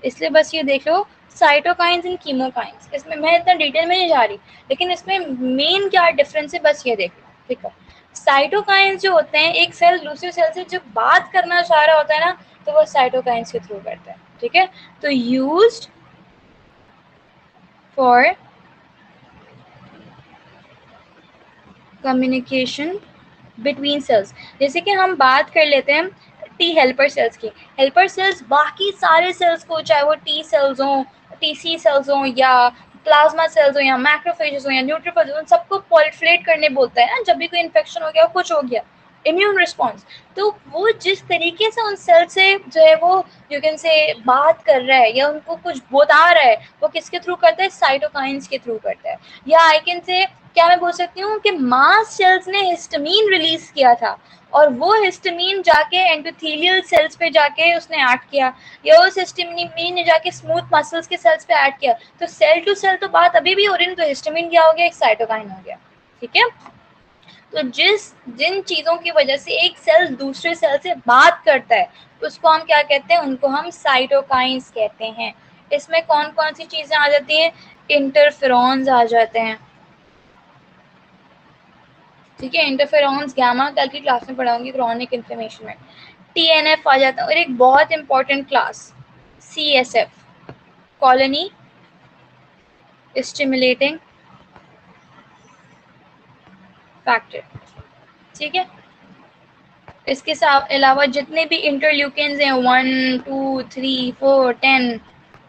इसलिए बस ये देख लो, साइटोकाइंस एंड कीमोकाइंस। इसमें मैं इतना डिटेल में नहीं जा रही, लेकिन इसमें मेन क्या डिफरेंस है बस ये देख लो, ठीक है। साइटोकाइंस जो होते हैं, एक सेल दूसरे सेल से जो बात करना चाह रहा होता है ना, तो वो साइटोकाइंस के थ्रू करता है, ठीक है। तो used for communication between cells, जैसे कि हम बात कर लेते हैं टी हेल्पर सेल्स की। हेल्पर सेल्स बाकी सारे सेल्स को, चाहे वो टी सेल्स हों, TC सेल्स हों, या प्लाज्मा सेल्स हो, या मैक्रोफेजेस हो, या न्यूट्रोफिल्स हो, उन सबको पॉलिफरेट करने बोलते हैं ना, जब भी कोई इन्फेक्शन हो गया, कुछ हो गया, इम्यून रिस्पॉन्स। तो वो जिस तरीके से उन सेल से जो है वो यू कैन से बात कर रहा है या उनको कुछ बता रहा है, वो किसके थ्रू करता है, साइटोकाइंस के थ्रू करता है। या आई कैन से, क्या मैं बोल सकती हूँ कि मास्ट सेल्स ने हिस्टामिन रिलीज किया था, और वो हिस्टामिन जाके एंडोथेलियल सेल्स पे जाके उसने एक्ट किया, या उस हिस्टामिन ने जाके स्मूथ मसल्स के सेल्स पे एक्ट किया। तो सेल टू सेल तो बात अभी भी हो रही है, तो हिस्टामिन क्या हो गया, एक साइटोकाइन हो गया, ठीक है। तो जिन चीजों की वजह से एक सेल दूसरे सेल से बात करता है, उसको हम क्या कहते हैं, उनको हम साइटोकाइंस कहते हैं। इसमें कौन कौन सी चीजें आ जाती हैं, इंटरफेरॉन्स आ जाते हैं, ठीक है। इंटरफेरॉन्स गामा कल की क्लास में पढ़ाऊंगी क्रॉनिक इन्फ्लेमेशन में। TNF आ जाता है, और एक बहुत important class CSF, colony stimulating factor, ठीक है। इसके अलावा जितने भी इंटरल्यूकिन्स हैं 1 2 3 4 10,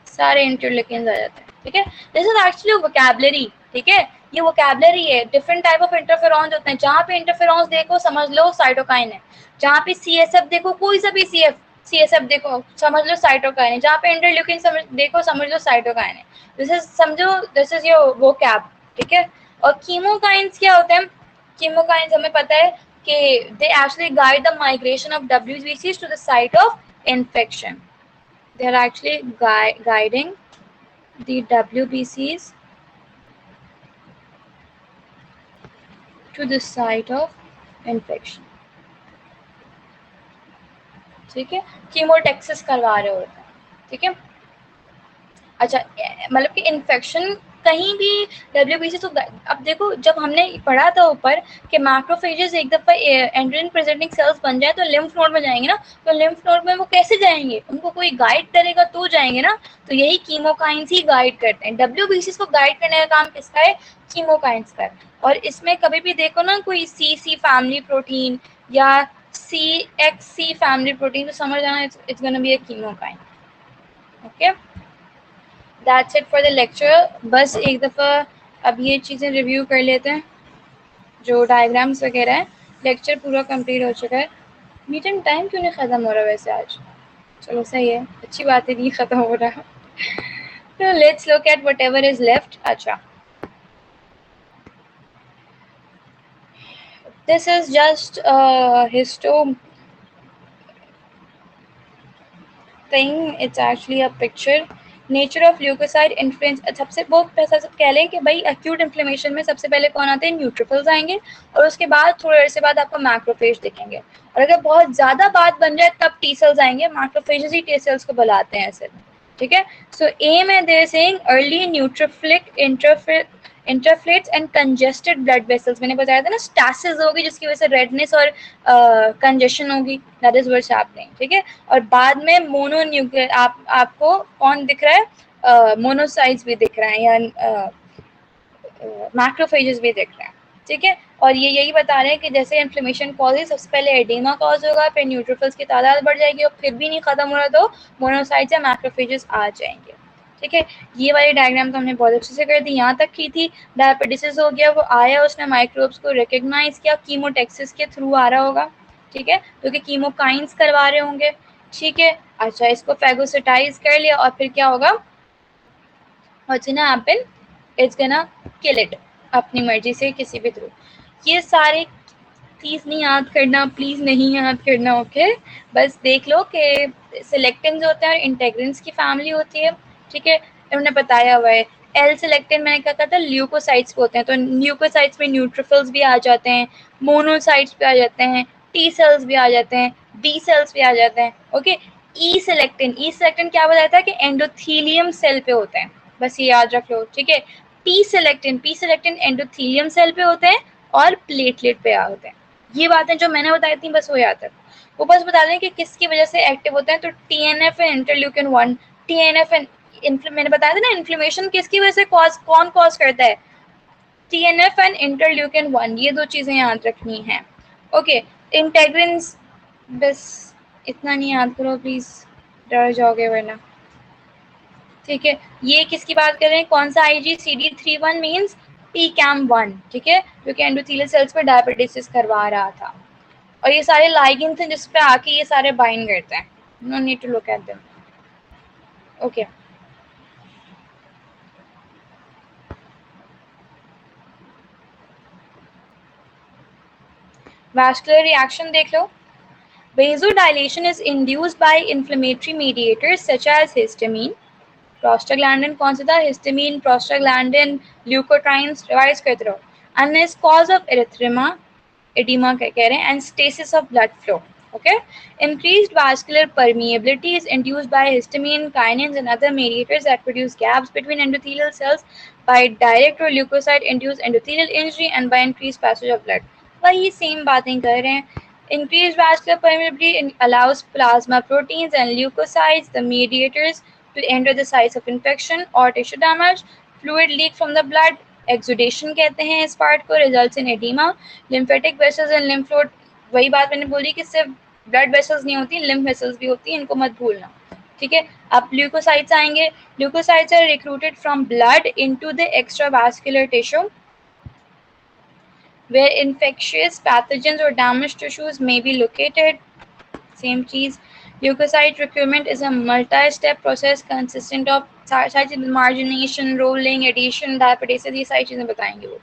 सारे इंटरल्यूकिन्स आ जाते हैं, ठीक है। दिस इज एक्चुअली वोकैबुलरी, ठीक है, ये वोकैबुलरी है। डिफरेंट टाइप ऑफ इंटरफेरॉन्स होते हैं, जहाँ पे इंटरफेरॉन्स देखो समझ लो साइटोकाइन है, जहाँ पे CSF देखो, कोई सा भी CSF देखो समझ लो साइटोकाइन है, जहाँ पे इंटरल्यूकिन देखो समझ लो साइटोकाइन है। दिस इज समझो, दिस इज योर वोकैब, ठीक है। और कीमोकाइंस क्या होते हैं, कीमोकाइंस हमें पता है कि they actually guide the migration of WBCs to the site of infection. They are actually guiding the WBCs to the site of infection. ठीक है, कीमोटेक्सिस करवा रहे होते हैं, ठीक है। अच्छा, मतलब कि इन्फेक्शन कहीं भी WBC तो अब देखो जब हमने पढ़ा था ऊपर कि मैक्रोफेजेस एक दफा एंड्रोजन प्रेजेंटिंग सेल्स बन जाए तो लिम्फ नोड में जाएंगे ना, तो लिम्फ नोड में वो कैसे जाएंगे, उनको कोई गाइड करेगा तो जाएंगे ना, तो यही कीमोकाइंस ही गाइड करते हैं। WBC को गाइड करने का काम किसका है, कीमोकाइंस का। और इसमें कभी भी देखो ना कोई CC फैमिली प्रोटीन या CXC फैमिली प्रोटीन, तो समझ जाना it's gonna be a कीमोकाइन। Okay, that's it for the lecture. बस एक दफ़ा अब ये चीज़ें रिव्यू कर लेते हैं, जो डायग्राम्स वगैरह है। लेक्चर पूरा कंप्लीट हो चुका है। मीटिंग टाइम क्यों नहीं ख़त्म हो रहा वैसे आज? चलो सही है, अच्छी बात है, नहीं ख़त्म हो रहा। तो let's look at whatever is left. अच्छा, this is just histo thing, it's actually a picture. Nature of leukocyte influence, सबसे वो सब कह लें कि भाई एक्यूट इन्फ्लेमेशन में सबसे पहले कौन आते हैं, न्यूट्रोफिल्स आएंगे, और उसके बाद थोड़ी देर से बाद आपको मैक्रोफेज दिखेंगे, और अगर बहुत ज़्यादा बात बन जाए तब टी सेल्स आएंगे। मैक्रोफेजेस ही टी सेल्स को बुलाते हैं ऐसे में, ठीक है। सो एम है there saying early neutrophilic infiltrates and congested blood vessels. मैंने बताया था ना, स्टासिस होगी जिसकी वजह से रेडनेस और कंजेशन होगी, दैट इज व्हाट्स हैपनिंग, ठीक है। और बाद में मोनोन्यूक्लियर आपको कौन दिख रहा है, मोनोसाइट्स भी दिख रहे हैं या मैक्रोफेजेस भी दिख रहे हैं, ठीक है। और ये यही बता रहे हैं कि जैसे इन्फ्लेमेशन कॉजेज, सबसे पहले एडिमा कॉज होगा, फिर न्यूट्रोफिल्स की तादाद बढ़ जाएगी, और फिर भी नहीं खत्म हो रहा तो मोनोसाइट्स या मैक्रोफेजेस आ जाएंगे, ठीक है। ये वाली डायग्राम तो हमने बहुत अच्छे से कर दी, यहाँ तक की थी। डायबिटिस हो गया, वो आया, उसने माइक्रोब्स को रिकग्नाइज किया, कीमोटेक्सिस के थ्रू आ रहा होगा, ठीक है, क्योंकि कीमोकाइंस करवा रहे होंगे, ठीक है। अच्छा, इसको फैगोसिटाइज कर लिया, और फिर क्या होगा, what's gonna happen, it's gonna kill it अपनी मर्जी से किसी भी थ्रू। ये सारे प्लीज नहीं याद करना, प्लीज नहीं याद करना, ओके। बस देख लो कि सिलेक्टिन जो होता है इंटेग्रिन्स की फैमिली होती है, ठीक है, उन्होंने बताया हुआ है। एल सिलेक्टिन मैंने कहा था ल्यूकोसाइट्स को होते हैं, तो ल्यूकोसाइट्स में न्यूट्रोफिल्स भी आ जाते हैं, मोनोसाइट्स भी आ जाते हैं, टी सेल्स भी आ जाते हैं, बी सेल्स भी आ जाते हैं, ओके। ई सिलेक्टिन क्या बताया था कि एंडोथीलियम सेल पे होते हैं, बस ये याद रख लो, ठीक है। पी सिलेक्टिन एंडोथीलियम सेल पे होते हैं और प्लेटलेट पे होते हैं। ये बातें जो मैंने बताई थी बस वो याद है। वो बस बता दें कि किसकी वजह से एक्टिव होते हैं, तो TNF and interleukin 1। TNF and मैंने बताया था ना, इन्फ्लेमेशन किसकी वजह से कौन कॉज करता है, TNF एंड इंटरल्यूकिन 1, ये दो चीजें याद रखनी है, ओके। इंटेग्रिन्स, बस इतना नहीं याद करो प्लीज, डर जाओगे वरना, ठीक है। ये किसकी बात कर रहे हैं, कौन सा IG, CD31 मीन्स PCAM1, ठीक है, जो कि एंडोथेलियल सेल्स पर डायबिटिस करवा रहा था। और ये सारे लाइगेंड्स हैं जिस पे आके ये सारे बाइंड करते हैं, no need to look at them, okay. Vascular reaction देख लो। Vasodilation is induced by inflammatory mediators such as histamine, prostaglandin कौन सा था, हिस्टामिन, प्रोस्टाग्लैंडिन, ल्यूकोट्राइन्स, रिवाइज करते रहो, and is cause of erythema, edema कह रहे हैं, and stasis of blood flow, okay. Increased vascular permeability is induced by histamine, kinins and other mediators that produce gaps between endothelial cells by direct or leukocyte induced endothelial injury and by increased passage of blood। वही same बातें कर रहे हैं। Increased vascular permeability allows plasma proteins and leukocytes, the mediators, to enter the sites of infection or tissue damage. Fluid leak from the blood, exudation कहते हैं इस part को, results in edema। Lymphatic vessels and lymph node, वही बात मैंने बोली कि सिर्फ ब्लड वेसल्स नहीं होती, lymph vessels भी होती हैं, इनको मत भूलना, ठीक है। अब ल्यूकोसाइट्स आएंगे। Leukocytes are recruited from blood into the extravascular tissue where infectious pathogens or damaged tissues may be located। Same cheese। Leukocyte recruitment is a multi-step process consistent of सारी margination, rolling, adhesion, diapedation, ये सारी चीजें बताएंगे वो,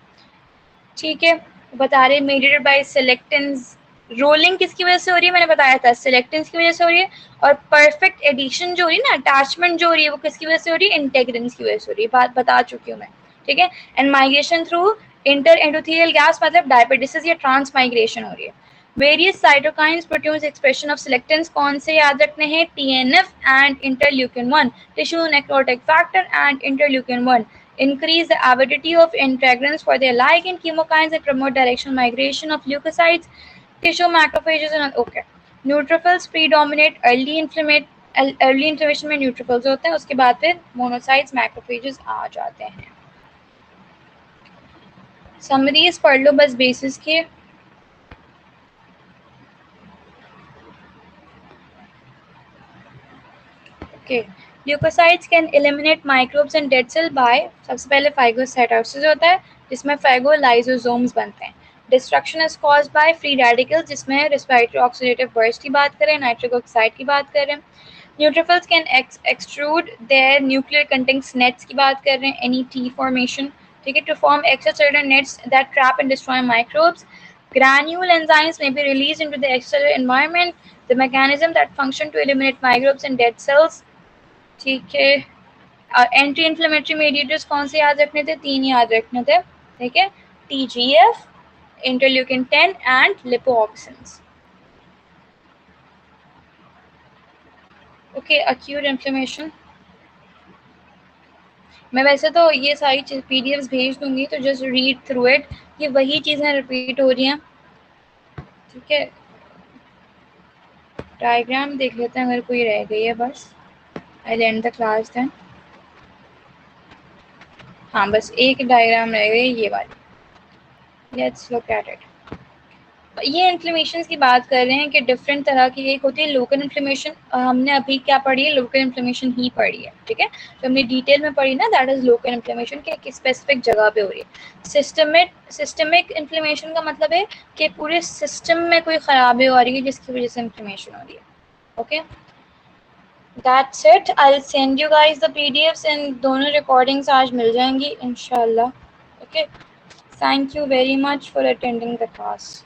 ठीक है। बता रहे mediated by selectins। रोलिंग किसकी वजह से हो रही है, मैंने बताया था सेलेक्टिन्स की वजह से हो रही है, और परफेक्ट एडिशन जो हो रही है ना, अटैचमेंट जो हो रही है, वो किसकी वजह से हो रही है, इंटेग्रिन्स की वजह से हो रही है, बात बता चुकी हूँ मैं, ठीक है। And migration through inter endothelial gaps, मतलब डायबिटिस या ट्रांस माइग्रेशन हो रही है। Various cytokines produce expression of selectins, कौन से याद रखने हैं, TNF and interleukin 1, tissue necrotic factor and interleukin 1। increase the avidity of integrins for their ligand chemokines and promote directional migration of leukocytes, tissue macrophages and okay. Neutrophils predominate early inflammation में neutrophils होते हैं, उसके बाद फिर monocytes macrophages आ जाते हैं. Summaries पढ़ लो बस basis के. Okay. Leukocytes can eliminate microbes and dead cell by सबसे पहले phagocytosis होता है जिसमें phagolysosomes बनते हैं. Destruction is caused by free radicals जिसमें respiratory oxidative burst की बात करें, nitric oxide की बात करें. Neutrophils can extrude their nuclear contents nets की बात कर रहे हैं, NET formation, ठीक है, to form extracellular nets that trap and destroy microbes. Granule enzymes may be released into the extracellular environment. The mechanism that function to eliminate microbes and dead cells. ठीक है. Anti inflammatory mediators कौन से याद रखने थे? 3 याद रखने थे, ठीक है, TGF, interleukin 10 and lipoxins. Okay. Acute inflammation मैं वैसे तो ये सारी PDFs भेज दूंगी तो जस्ट रीड थ्रू इट. ये वही चीज़ें रिपीट हो रही हैं, ठीक है. डायग्राम देख लेते हैं अगर कोई रह गई है. बस आई एंड द क्लास देन. हाँ बस एक डायग्राम रह गई, ये वाली. Let's look at it. ये इन्फ्लेमेशन की बात कर रहे हैं कि डिफरेंट तरह की. एक होती है लोकल इन्फ्लेमेशन, हमने अभी क्या पढ़ी है? लोकल इन्फ्लेमेशन ही पढ़ी है, ठीक है. तो हमने डिटेल में पढ़ी ना, दैट इज लोकल इन्फ्लेमेशन के एक स्पेसिफिक जगह पे हो रही है. सिस्टमिक इन्फ्लेमेशन का मतलब है कि पूरे सिस्टम में कोई खराबी हो रही है जिसकी वजह से इन्फ्लेमेशन हो रही है. Okay, that's it. I will send you guys the PDFs and दोनों रिकॉर्डिंग्स आज मिल जाएंगी इंशाल्लाह. Okay, thank you very much for attending the class.